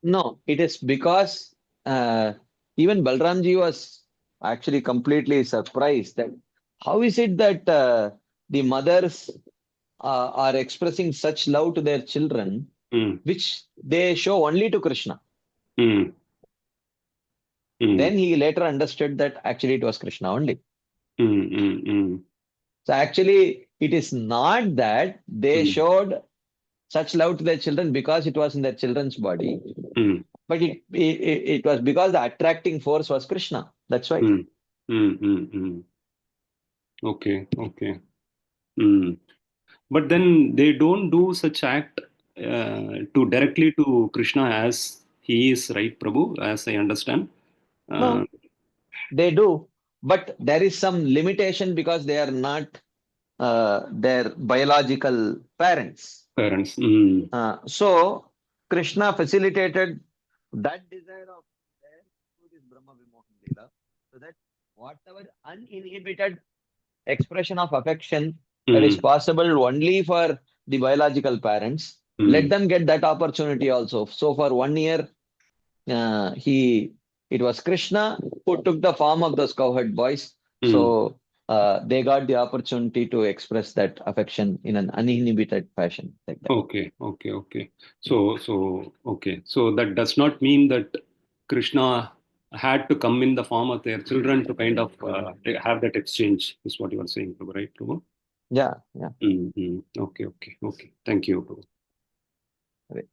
no, it is because even Balramji was actually completely surprised that how is it that the mothers are expressing such love to their children, which they show only to Krishna. Then he later understood that actually it was Krishna only. So actually, it is not that they showed such love to their children because it was in their children's body, but it was because the attracting force was Krishna. That's why. Okay. But then they don't do such act to directly to Krishna as he is, right, Prabhu? As I understand. No, they do, but there is some limitation because they are not their biological parents. So Krishna facilitated that desire of theirs through this Brahma Vimohan Leela, so that whatever uninhibited expression of affection that is possible only for the biological parents, let them get that opportunity also. So for 1 year, it was Krishna who took the form of those cowherd boys. So they got the opportunity to express that affection in an uninhibited fashion. Like that. Okay. So that does not mean that Krishna had to come in the form of their children to kind of have that exchange, is what you are saying, Prabhu, right, Prabhu? Yeah. Okay. Thank you, Prabhu. Right.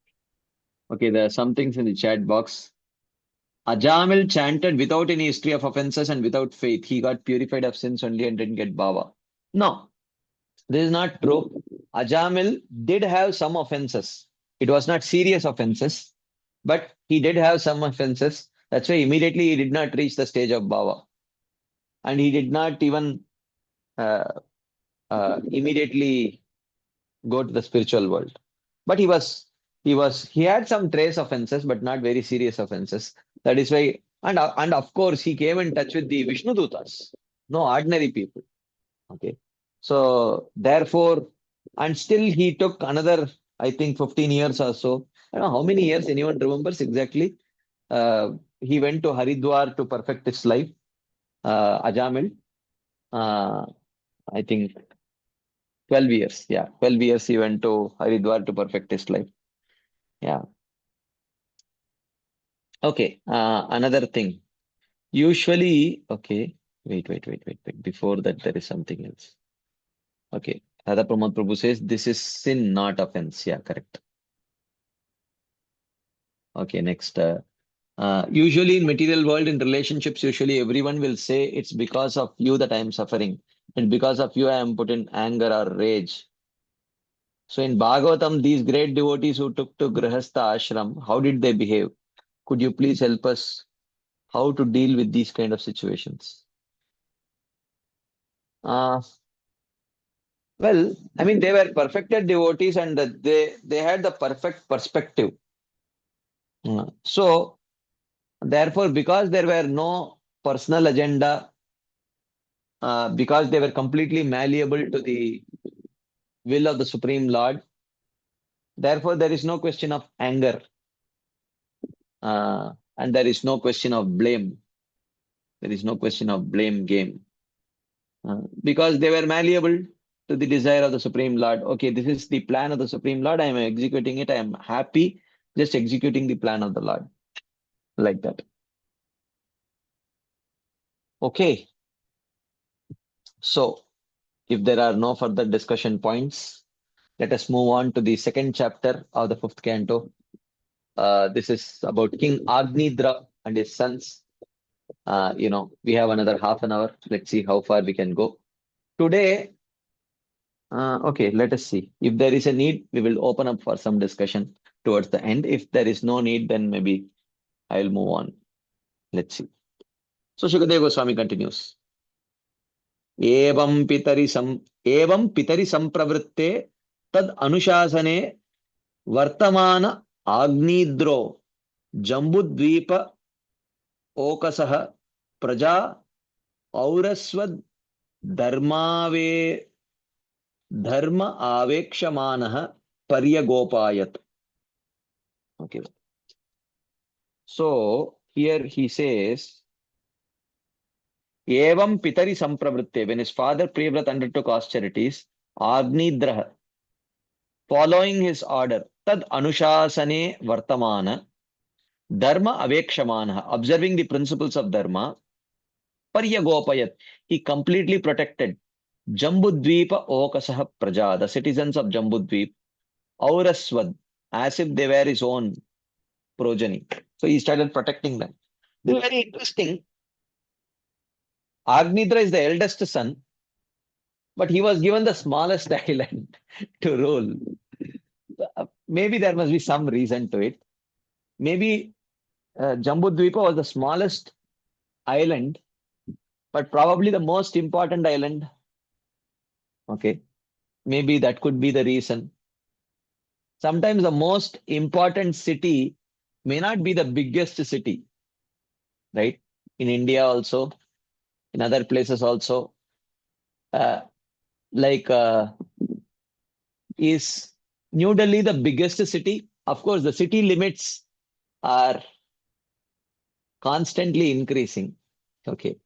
Okay, there are some things in the chat box. Ajamil chanted without any history of offenses and without faith. He got purified of sins only and didn't get bhava. No, this is not true. Ajamil did have some offenses. It was not serious offenses, but he did have some offenses. That's why immediately he did not reach the stage of bhava. And he did not even immediately go to the spiritual world. But he had some trace offenses, but not very serious offenses. That is why, and of course, he came in touch with the Vishnu Dutas, no ordinary people. Okay. So therefore, and still he took another, I think, 15 years or so. I don't know how many years anyone remembers exactly. He went to Haridwar to perfect his life. Ajamil. I think 12 years. Yeah, 12 years he went to Haridwar to perfect his life. Yeah. Okay. Another thing. Usually, okay. Wait. Before that, there is something else. Okay. Radha Pramod Prabhu says this is sin, not offense. Yeah, correct. Okay, next. Usually in material world, in relationships, usually everyone will say it's because of you that I am suffering. And because of you, I am put in anger or rage. So in Bhagavatam, these great devotees who took to Grihastha ashram, how did they behave? Could you please help us how to deal with these kind of situations. Well, I mean, they were perfected devotees and they had the perfect perspective. So, therefore, because there were no personal agenda, because they were completely malleable to the will of the Supreme Lord, therefore, there is no question of anger, and there is no question of blame. There is no question of blame game, because they were malleable to the desire of the Supreme Lord. Okay, this is the plan of the Supreme Lord. I am executing it. I am happy just executing the plan of the Lord, like that. Okay. So, if there are no further discussion points, let us move on to the second chapter of the fifth canto. This is about King Agnidra and his sons. We have another half an hour. Let's see how far we can go. Today, okay, let us see. If there is a need, we will open up for some discussion towards the end. If there is no need, then maybe I will move on. Let's see. So Shukadeva Goswami continues. एवं पितरि संप्रवृत्ते तद अनुशासने वर्तमान आग्निद्रो जम्बुद्वीप ओकसः प्रजा औरस्वद धर्म आवेक्षमानः पर्यगोपायत. Okay. So here he says, Evam Pitari Sampravritte, when his father Priyavrat undertook austerities, Agnidraha, following his order, Tad Anushasane Vartamana, Dharma Avekshamana, observing the principles of Dharma, Paryagopayat, he completely protected Jambudvipa Okasaha Praja, the citizens of Jambudvip, Auraswad, as if they were his own progeny. So he started protecting them. This is very interesting. Agnidra is the eldest son, but he was given the smallest island to rule. Maybe there must be some reason to it. Maybe Jambudvipa was the smallest island, but probably the most important island. Okay, maybe that could be the reason. Sometimes the most important city may not be the biggest city, right? In India also, in other places also. Is New Delhi the biggest city? Of course, the city limits are constantly increasing. Okay.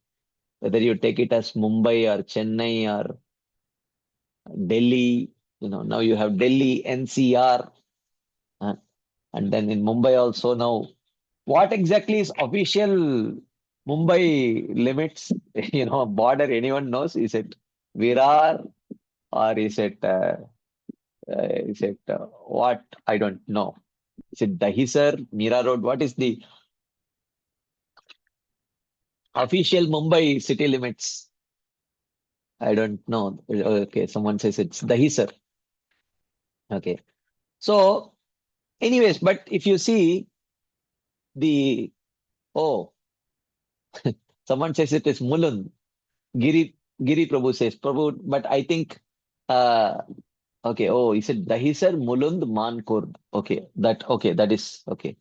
Whether you take it as Mumbai or Chennai or Delhi, now you have Delhi, NCR, and then in Mumbai also now. What exactly is official Mumbai limits? Border, anyone knows? Is it Virar or is it what? I don't know. Is it Dahisar, Mira Road? What is the official Mumbai city limits? I don't know. Okay, someone says it's Dahisar. Okay. So, anyways, but if you see someone says it is Mulund. Giri Prabhu says Prabhu, but I think okay. Oh, is it Dahisar, Mulund, Mankurd? Okay, that is okay.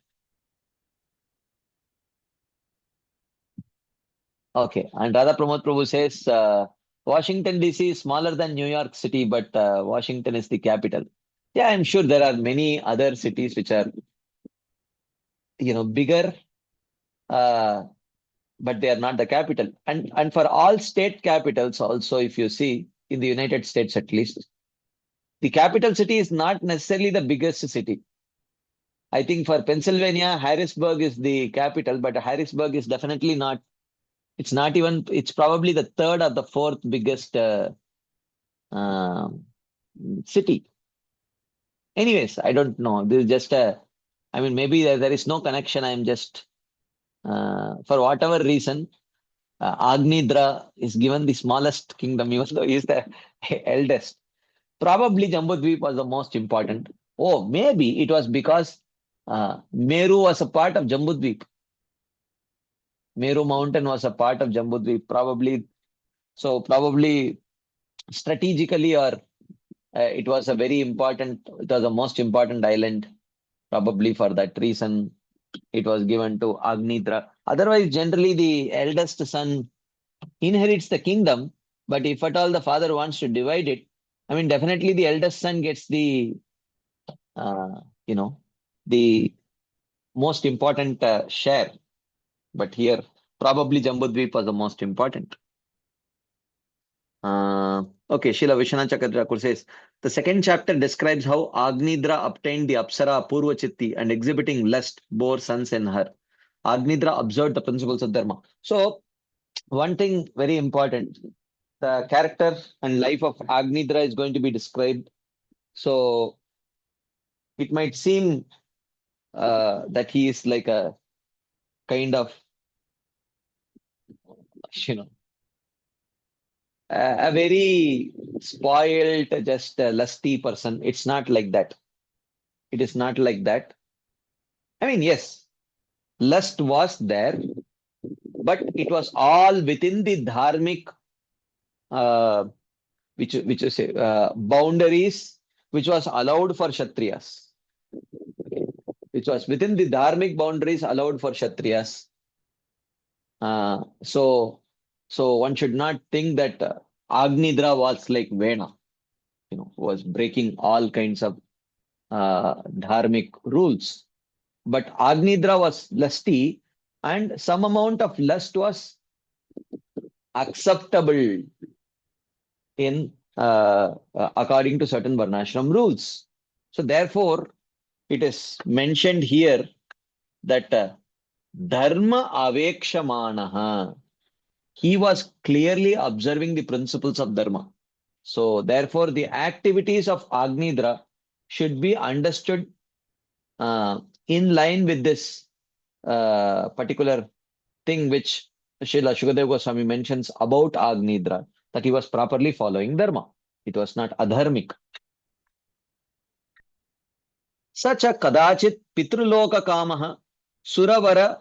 Okay, and Radha Pramod Prabhu says Washington DC is smaller than New York City, but Washington is the capital. Yeah, I'm sure there are many other cities which are bigger, but they are not the capital. And for all state capitals also, if you see in the United States at least, the capital city is not necessarily the biggest city. I think for Pennsylvania, Harrisburg is the capital, but Harrisburg is definitely not. It's probably the third or the fourth biggest city. Anyways, I don't know. This is just maybe there is no connection. I'm just, for whatever reason, Agnidra is given the smallest kingdom, even though he is the eldest. Probably Jambudvip was the most important. Oh, maybe it was because Meru was a part of Jambudvip. Meru mountain was a part of Jambudvip, probably. So probably strategically, or it was a very important, it was the most important island, probably for that reason it was given to Agnidra. Otherwise, generally the eldest son inherits the kingdom, but if at all the father wants to divide it, I mean, definitely the eldest son gets the, uh, you know, the most important share. But here, probably Jambudvip was the most important. Okay, Srila Vishwanath Chakravarti says, the second chapter describes how Agnidra obtained the Apsara Purvachitti and exhibiting lust bore sons in her. Agnidra observed the principles of Dharma. So, one thing very important, the character and life of Agnidra is going to be described. So, it might seem that he is like a kind of, you know, a very spoiled, just lusty person. It's not like that. It is not like that. I mean, yes, lust was there, but it was all within the dharmic, uh, which you say, boundaries, which was allowed for Kshatriyas. Okay. Which was within the dharmic boundaries allowed for Kshatriyas. So one should not think that Agnidra was like Vena, was breaking all kinds of dharmic rules. But Agnidra was lusty, and some amount of lust was acceptable in according to certain Varnashram rules. So therefore, it is mentioned here that Dharma Avekshamanaha, he was clearly observing the principles of Dharma. So therefore, the activities of Agnidra should be understood in line with this particular thing which Srila Shukadeva Goswami mentions about Agnidra, that he was properly following Dharma. It was not adharmic. Such a kadachit pitruloka kamaha suravara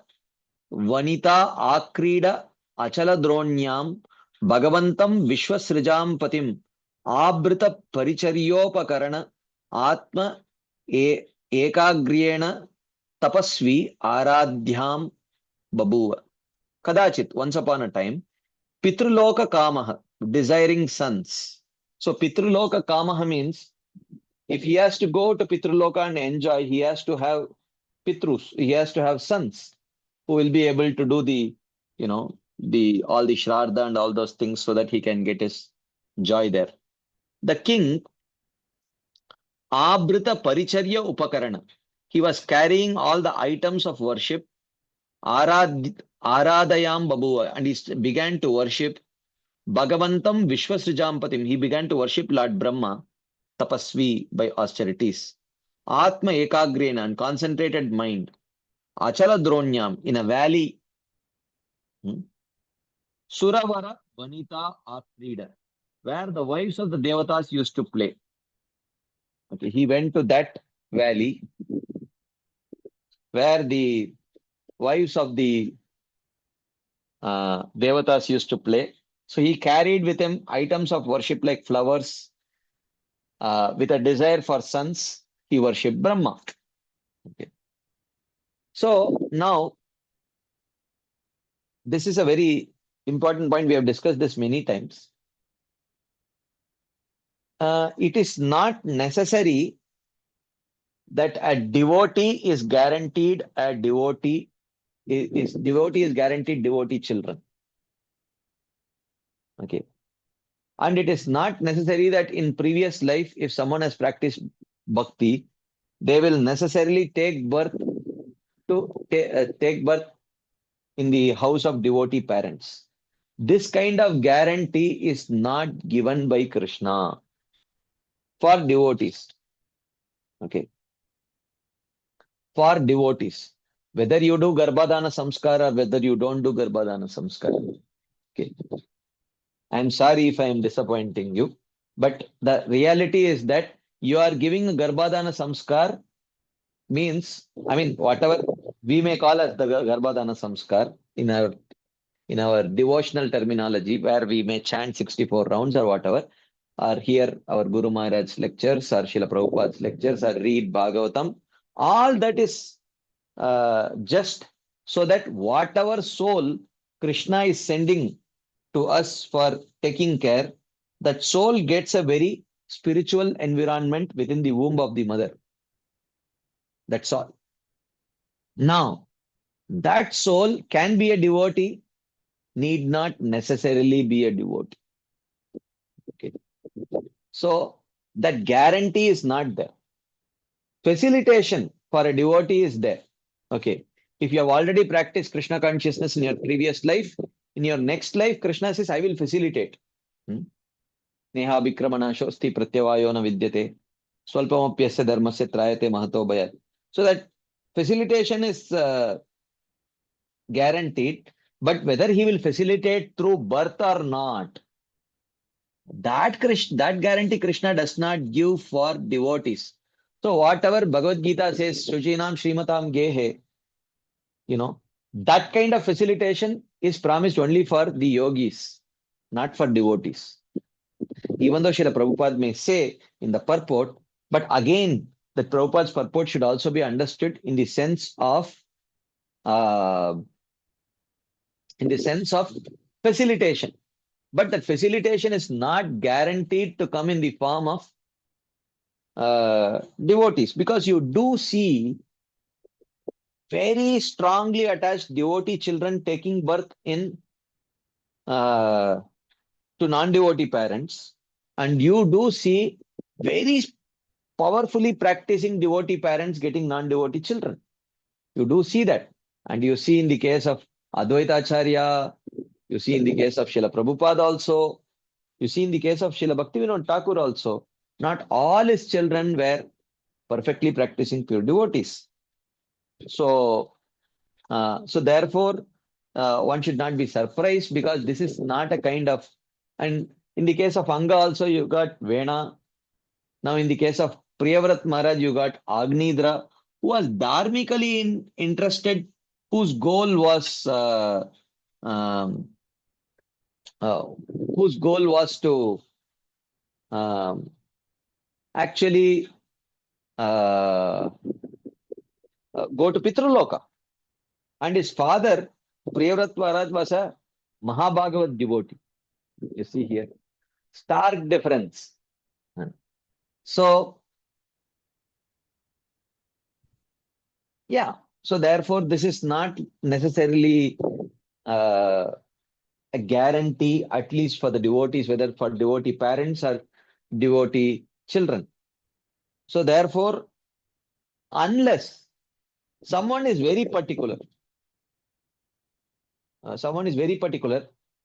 vanita akrida achaladronyam bhagavantam vishwasrijam patim abrita paricharyopakarana atma ekagriena tapasvi aradhyam babuva. Kadachit, once upon a time, Pitruloka Kamaha, desiring sons. So Pitruloka Kamaha means if he has to go to Pitruloka and enjoy, he has to have Pitrus, he has to have sons who will be able to do the, all the Shraddha and all those things so that he can get his joy there. The king, Abrita Paricharya Upakarana, he was carrying all the items of worship, Aradayam Babuva, and he began to worship Bhagavantam Vishwasrijampatim. He began to worship Lord Brahma, tapasvi, by austerities. Atma Ekagrena, and concentrated mind. Achala Dronyam, in a valley. Suravara Vanita Akrida, where the wives of the Devatas used to play. Okay, he went to that valley where the wives of the Devatas used to play. So he carried with him items of worship like flowers. With a desire for sons, he worshipped Brahma. Okay. So now, this is a very important point. We have discussed this many times. It is not necessary that a devotee is guaranteed devotee is guaranteed devotee children. Okay. And it is not necessary that in previous life, if someone has practiced bhakti, they will necessarily take birth in the house of devotee parents. This kind of guarantee is not given by Krishna for devotees. Okay. For devotees. Whether you do Garbhadana Samskar or whether you don't do Garbhadana Samskar. Okay. I'm sorry if I am disappointing you, but the reality is that you are giving a Garbhadana Samskar means, I mean, whatever we may call as the Garbhadana Samskar in our in our devotional terminology, where we may chant 64 rounds or whatever, or hear our Guru Maharaj's lectures or Srila Prabhupada's lectures or read Bhagavatam, all that is just so that whatever soul Krishna is sending to us for taking care, that soul gets a very spiritual environment within the womb of the mother. That's all. Now, that soul can be a devotee, need not necessarily be a devotee. Okay. So, that guarantee is not there. Facilitation for a devotee is there. Okay. If you have already practiced Krishna consciousness in your previous life, in your next life, Krishna says, I will facilitate. Neha Vikramana Shosti Pratyavayo na Vidyate. Swalpamapyasya dharmasya trayate mahato bhayat. So that facilitation is guaranteed, but whether he will facilitate through birth or not, that guarantee Krishna does not give for devotees. So whatever Bhagavad Gita says, Shuchinam Srimatam Gehe, that kind of facilitation is promised only for the yogis, not for devotees. Even though Srila Prabhupada may say in the purport, but again, the Prabhupada's purport should also be understood in the sense of facilitation. But that facilitation is not guaranteed to come in the form of devotees, because you do see very strongly attached devotee children taking birth in to non-devotee parents, and you do see very powerfully practicing devotee parents getting non-devotee children. You do see that. And you see in the case of Advaita Acharya, you see in the case of Srila Prabhupada also, you see in the case of Srila Bhaktivinoda Thakur also, not all his children were perfectly practicing pure devotees. So therefore, one should not be surprised, because this is not a kind of, and in the case of Anga also, you got Vena. Now in the case of Priyavrat Maharaj, you got Agnidra, who was dharmically interested, whose goal was to actually go to Pitraloka. And his father, Priyavrat Maharaj, was a Mahabhagavat devotee. You see here, stark difference. So, yeah. So therefore, this is not necessarily a guarantee, at least for the devotees, whether for devotee parents or devotee children. So therefore, unless someone is very particular,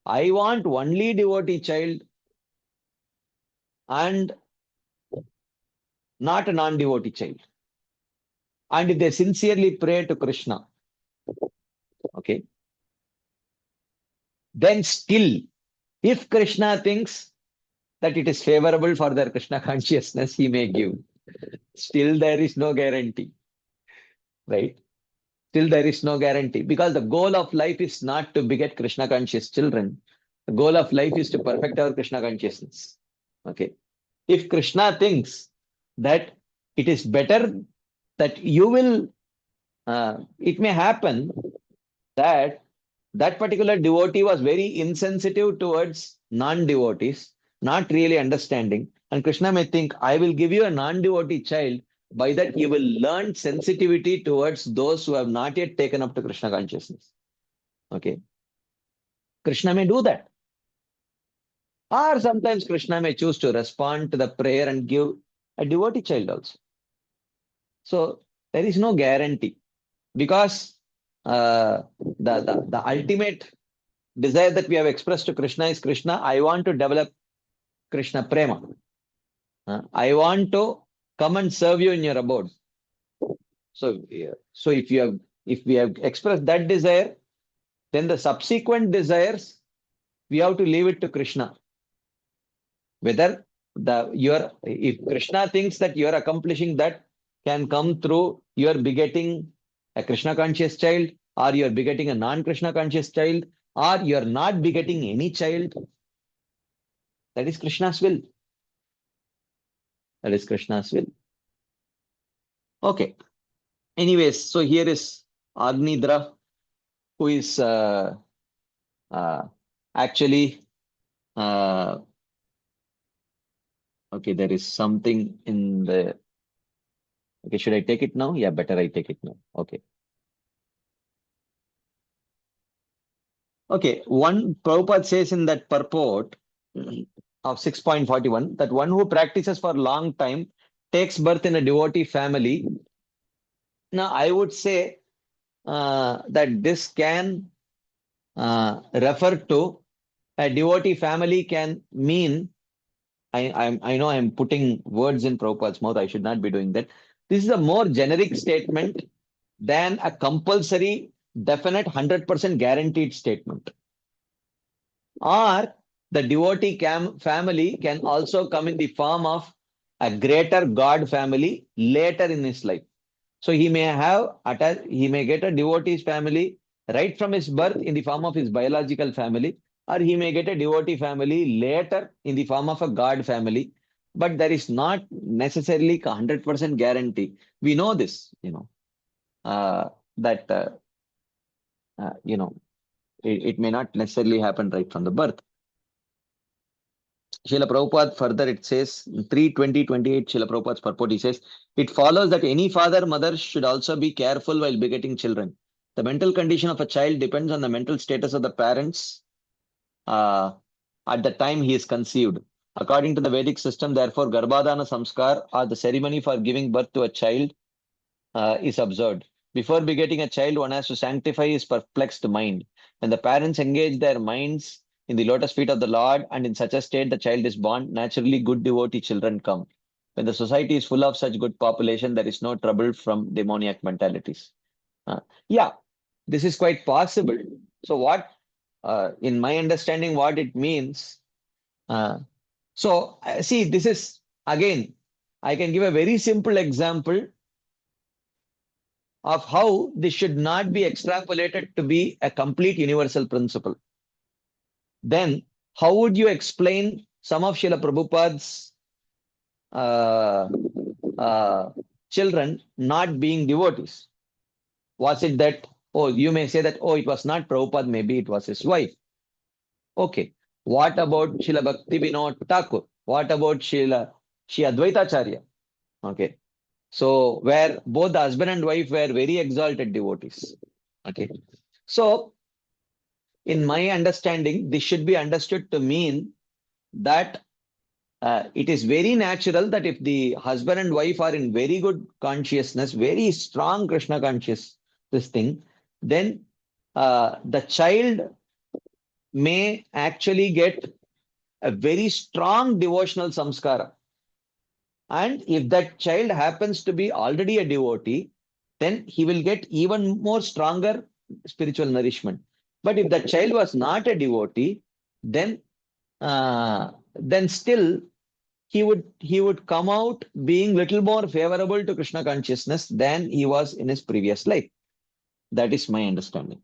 I want only devotee child and not a non-devotee child. And if they sincerely pray to Krishna, okay, then still, if Krishna thinks that it is favorable for their Krishna consciousness, he may give. Still, there is no guarantee, right? Still, there is no guarantee, because the goal of life is not to beget Krishna conscious children. The goal of life is to perfect our Krishna consciousness. Okay. If Krishna thinks that it is better that you will, it may happen that that particular devotee was very insensitive towards non-devotees, not really understanding. And Krishna may think, I will give you a non-devotee child. By that, you will learn sensitivity towards those who have not yet taken up to Krishna consciousness. Okay. Krishna may do that. Or sometimes Krishna may choose to respond to the prayer and give a devotee child also. So there is no guarantee, because the ultimate desire that we have expressed to Krishna is, Krishna, I want to develop Krishna prema. I want to come and serve you in your abode. So if we have expressed that desire, then the subsequent desires, we have to leave it to Krishna. Whether if Krishna thinks that you are accomplishing that can come through your begetting a Krishna conscious child, or you are begetting a non-Krishna conscious child, or you're not begetting any child, that is Krishna's will. That is Krishna's will. Okay. Anyways, so here is Agnidra, who is actually okay, there is something in the. Okay, should I take it now? Yeah, better I take it now. Okay. Okay, one Prabhupada says in that purport of 6.41 that one who practices for a long time takes birth in a devotee family. Now, I would say that this can refer to a devotee family can mean, I know I'm putting words in Prabhupada's mouth, I should not be doing that. This is a more generic statement than a compulsory, definite, 100% guaranteed statement. Or the devotee family can also come in the form of a greater God family later in his life. So he may get a devotee's family right from his birth in the form of his biological family, or he may get a devotee family later in the form of a God family. But there is not necessarily 100% guarantee. We know this, that it may not necessarily happen right from the birth. Srila Prabhupada further it says 3:20:28 Srila Prabhupada's purport, he says, it follows that any father, mother should also be careful while begetting children. The mental condition of a child depends on the mental status of the parents at the time he is conceived. According to the Vedic system, therefore, Garbhadana Samskar, or the ceremony for giving birth to a child, is observed. Before begetting a child, one has to sanctify his perplexed mind. When the parents engage their minds in the lotus feet of the Lord, and in such a state the child is born, naturally good devotee children come. When the society is full of such good population, there is no trouble from demoniac mentalities. Yeah, this is quite possible. So what, in my understanding, what it means, see, this is, again, I can give a very simple example of how this should not be extrapolated to be a complete universal principle. Then, how would you explain some of Srila Prabhupada's children not being devotees? Was it that, oh, you may say that, oh, it was not Prabhupada, maybe it was his wife. Okay. What about Srila Bhakti Vinod Thakur? What about Sri Advaitacharya? Okay. So, where both the husband and wife were very exalted devotees. Okay. So, in my understanding, this should be understood to mean that it is very natural that if the husband and wife are in very good consciousness, very strong Krishna conscious, this thing, then the child may actually get a very strong devotional samskara. And if that child happens to be already a devotee, then he will get even more stronger spiritual nourishment. But if that child was not a devotee, then still he would come out being little more favorable to Krishna consciousness than he was in his previous life. That is my understanding.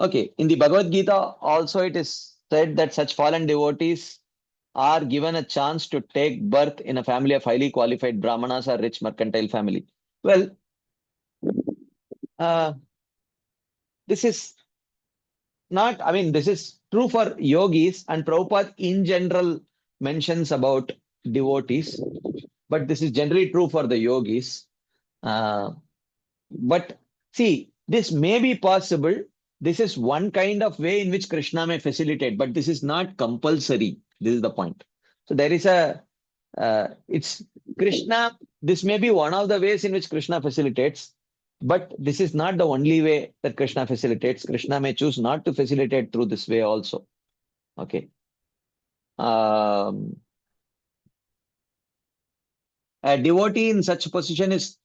Okay, in the Bhagavad Gita also it is said that such fallen devotees are given a chance to take birth in a family of highly qualified brahmanas or rich mercantile family. Well, this is not, I mean, this is true for yogis, and Prabhupada in general mentions about devotees, but this is generally true for the yogis. But see, this may be possible. This is one kind of way in which Krishna may facilitate, but this is not compulsory. This is the point. So there is it's Krishna, this may be one of the ways in which Krishna facilitates, but this is not the only way that Krishna facilitates. Krishna may choose not to facilitate through this way also. Okay. A devotee in such a position is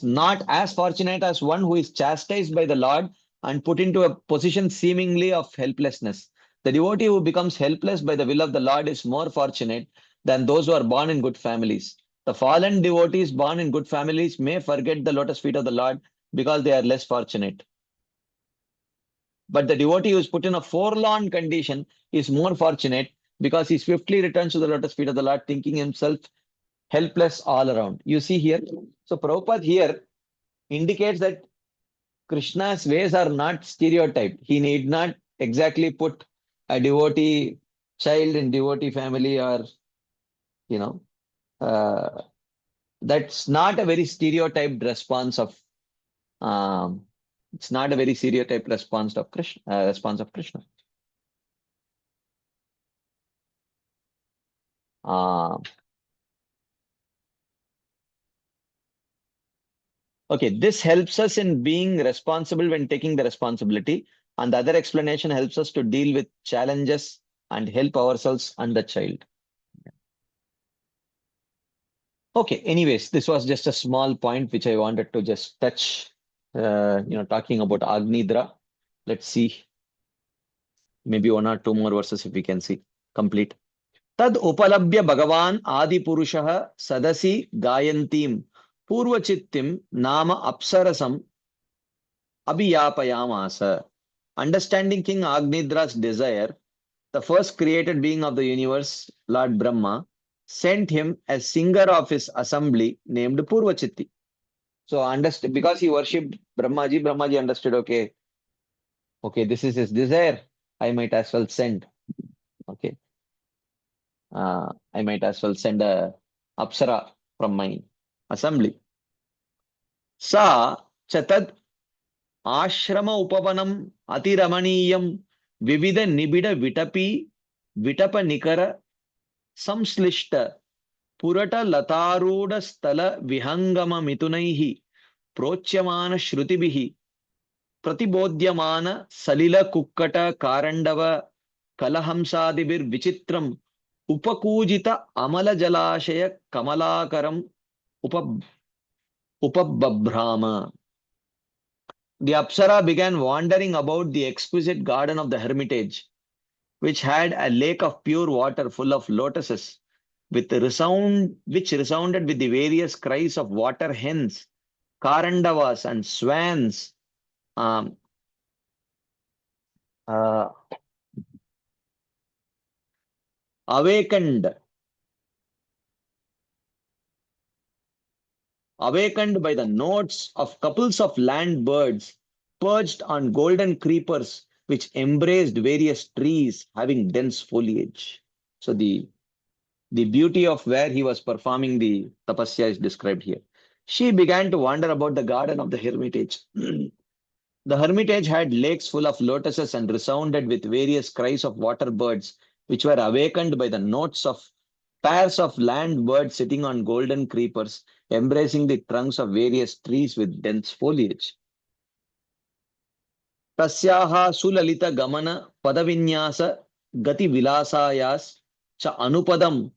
not as fortunate as one who is chastised by the Lord and put into a position seemingly of helplessness. The devotee who becomes helpless by the will of the Lord is more fortunate than those who are born in good families. The fallen devotees born in good families may forget the lotus feet of the Lord because they are less fortunate. But the devotee who is put in a forlorn condition is more fortunate because he swiftly returns to the lotus feet of the Lord, thinking himself helpless all around. You see here. So Prabhupada here indicates that Krishna's ways are not stereotyped. He need not exactly put a devotee child in devotee family, or, you know, that's not a very stereotyped response of, um, it's not a very stereotyped response of Krishna, response of Krishna. Okay, this helps us in being responsible when taking the responsibility. And the other explanation helps us to deal with challenges and help ourselves and the child. Okay, anyways, this was just a small point which I wanted to just touch, talking about Agnidra. Let's see, maybe one or two more verses if we can see, complete. Tad upalabhya Bhagavan Adi Purushaha Sadasi Gayantim Purvachittim Nama Apsarasam Abhiyapayamasa. Understanding King Agnidra's desire, the first created being of the universe, Lord Brahma, sent him a singer of his assembly named Purvachitti. So understand, because he worshipped Brahmaji, Brahmaji understood, okay, this is his desire. I might as well send. Okay. I might as well send a Apsara from my assembly. Sa chatad ashrama upavanam atiramaniyam vivida nibida vitapi vitapa nikara samslishta purata lataruda stala vihangama mitunaihi prochyamana shrutibihi pratibodhyamana salila kukkata karandava kalahamsadibir vichitram upakujita amala jalashaya kamalakaram upabbrama. The Apsara began wandering about the exquisite garden of the hermitage, which had a lake of pure water full of lotuses, which resounded with the various cries of water hens, karandavas, and swans. Um, awakened by the notes of couples of land birds perched on golden creepers which embraced various trees having dense foliage. So the beauty of where he was performing the tapasya is described here. She began to wander about the garden of the hermitage. The hermitage had lakes full of lotuses and resounded with various cries of water birds, which were awakened by the notes of pairs of land birds sitting on golden creepers, embracing the trunks of various trees with dense foliage. Tasyaha sulalita gamana padavinyasa gati vilasayas cha anupadam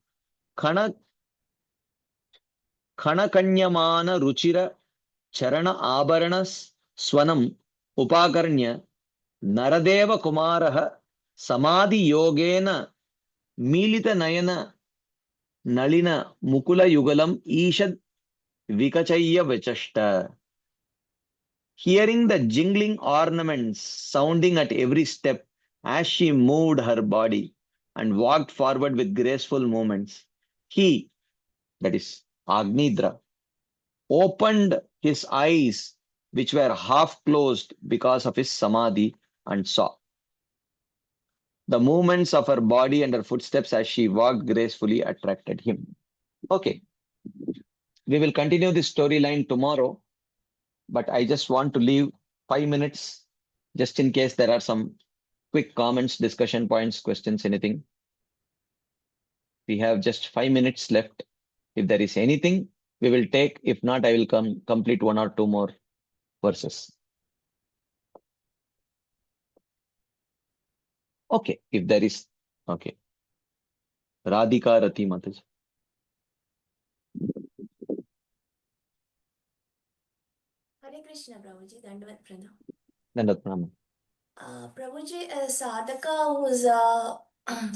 khanakanyamana ruchira charana abharanas swanam upakarnya Naradeva Kumaraha Samadhi Yogena Milita Nayana Nalina Mukula Yugalam Ishad Vikachaya Vechashta. Hearing the jingling ornaments sounding at every step as she moved her body and walked forward with graceful movements, he, that is Agnidra, opened his eyes, which were half closed because of his samadhi, and saw. The movements of her body and her footsteps as she walked gracefully attracted him. Okay, we will continue this storyline tomorrow, but I just want to leave 5 minutes just in case there are some quick comments, discussion points, questions, anything. We have just 5 minutes left. If there is anything, we will take. If not, I will complete 1 or 2 more verses. Okay, if there is, okay. Radhika Rati Mataji. Hare Krishna, Prabhuji. Dandavat Pranam. Dandavat Pranam. Prabhuji, a sadhaka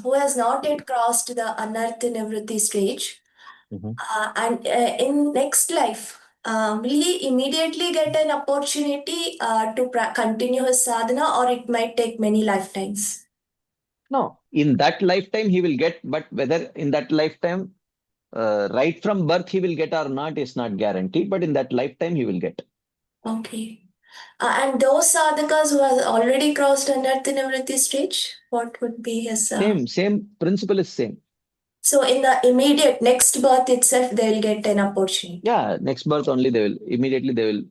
who has not yet crossed the anartha nivritti stage, and in next life, will he immediately get an opportunity to continue his sadhana, or it might take many lifetimes? No, in that lifetime he will get, but whether in that lifetime, right from birth he will get or not is not guaranteed, but in that lifetime he will get. Okay. And those sadhakas who have already crossed anartha nivritti stage, what would be his... Same principle is same. So in the immediate next birth itself, they will get an opportunity. Yeah, next birth only they will, immediately they will,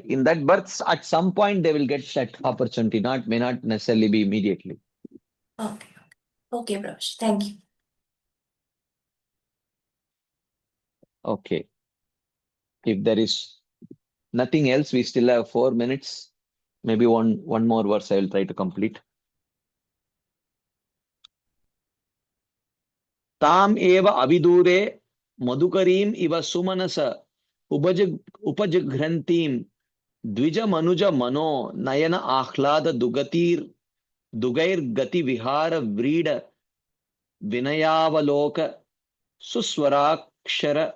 in that birth, at some point they will get that opportunity, may not necessarily be immediately. Okay. Okay, Prabhuji. Thank you. Okay. If there is nothing else, we still have 4 minutes. Maybe one more verse I will try to complete. Tam eva avidure madhukarim iva sumanasa upajghrantim dvija manuja mano nayana ahlada dugair gati vihara vrida vinayavaloka suswarakshara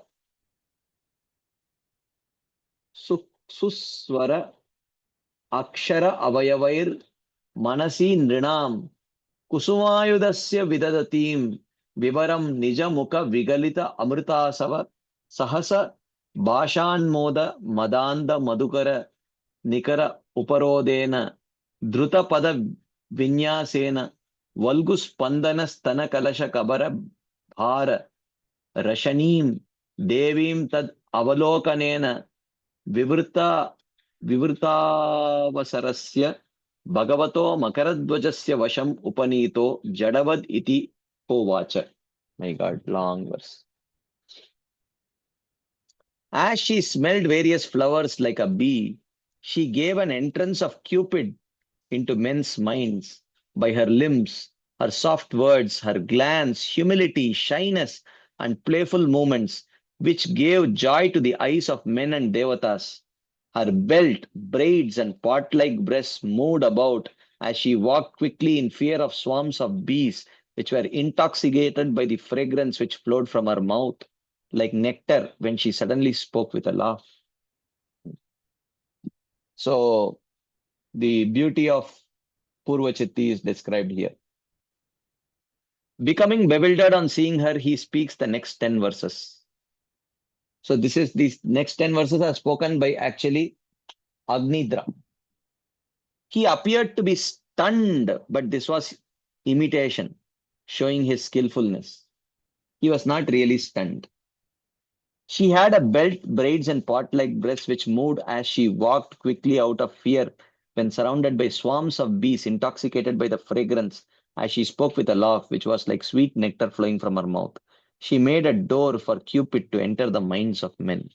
suswara akshara avayavair manasi nrinam कुसुमायुधस्य विदधतीं विवरं निजमुख विगलित अमृतासव सहस भाषान्मोद मदान्द मधुकर निकर उपरोधेन द्रुतपद विन्यासेन वल्गुस्पन्दन स्तन कलश cover भार रशनीं देवीं तद अवलोकनेन विवृतावसरस्य भगवतो मकरध्वजस्य वशम् उपनीतो जडवद् इति होवाच. My God, long verse. As she smelled various flowers like a bee, she gave an entrance of Cupid into men's minds by her limbs, her soft words, her glance, humility, shyness, and playful movements, which gave joy to the eyes of men and devatas. Her belt, braids, and pot-like breasts moved about as she walked quickly in fear of swarms of bees, which were intoxicated by the fragrance which flowed from her mouth, like nectar when she suddenly spoke with a laugh. So, the beauty of Purvachitti is described here. Becoming bewildered on seeing her, he speaks the next 10 verses. So, these next 10 verses are spoken by actually Agnidra. He appeared to be stunned, but this was imitation, showing his skillfulness. He was not really stunned. She had a belt, braids, and pot-like breasts which moved as she walked quickly out of fear when surrounded by swarms of bees intoxicated by the fragrance as she spoke with a laugh which was like sweet nectar flowing from her mouth. She made a door for Cupid to enter the minds of men.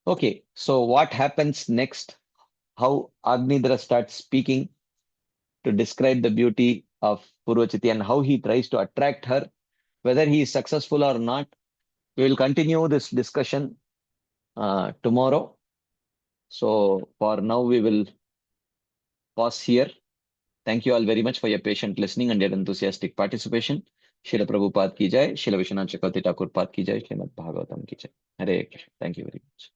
Okay, so what happens next? How Agnidra starts speaking to describe the beauty of Purvachiti and how he tries to attract her, whether he is successful or not. We will continue this discussion tomorrow. So for now, we will pause here. Thank you all very much for your patient listening and your enthusiastic participation. Srila Prabhupada ki jai, Srila Vishwanath Chakravarti Thakur Pad ki jai, Srimad Bhagavatam ki jai. Hare Krishna. Thank you very much.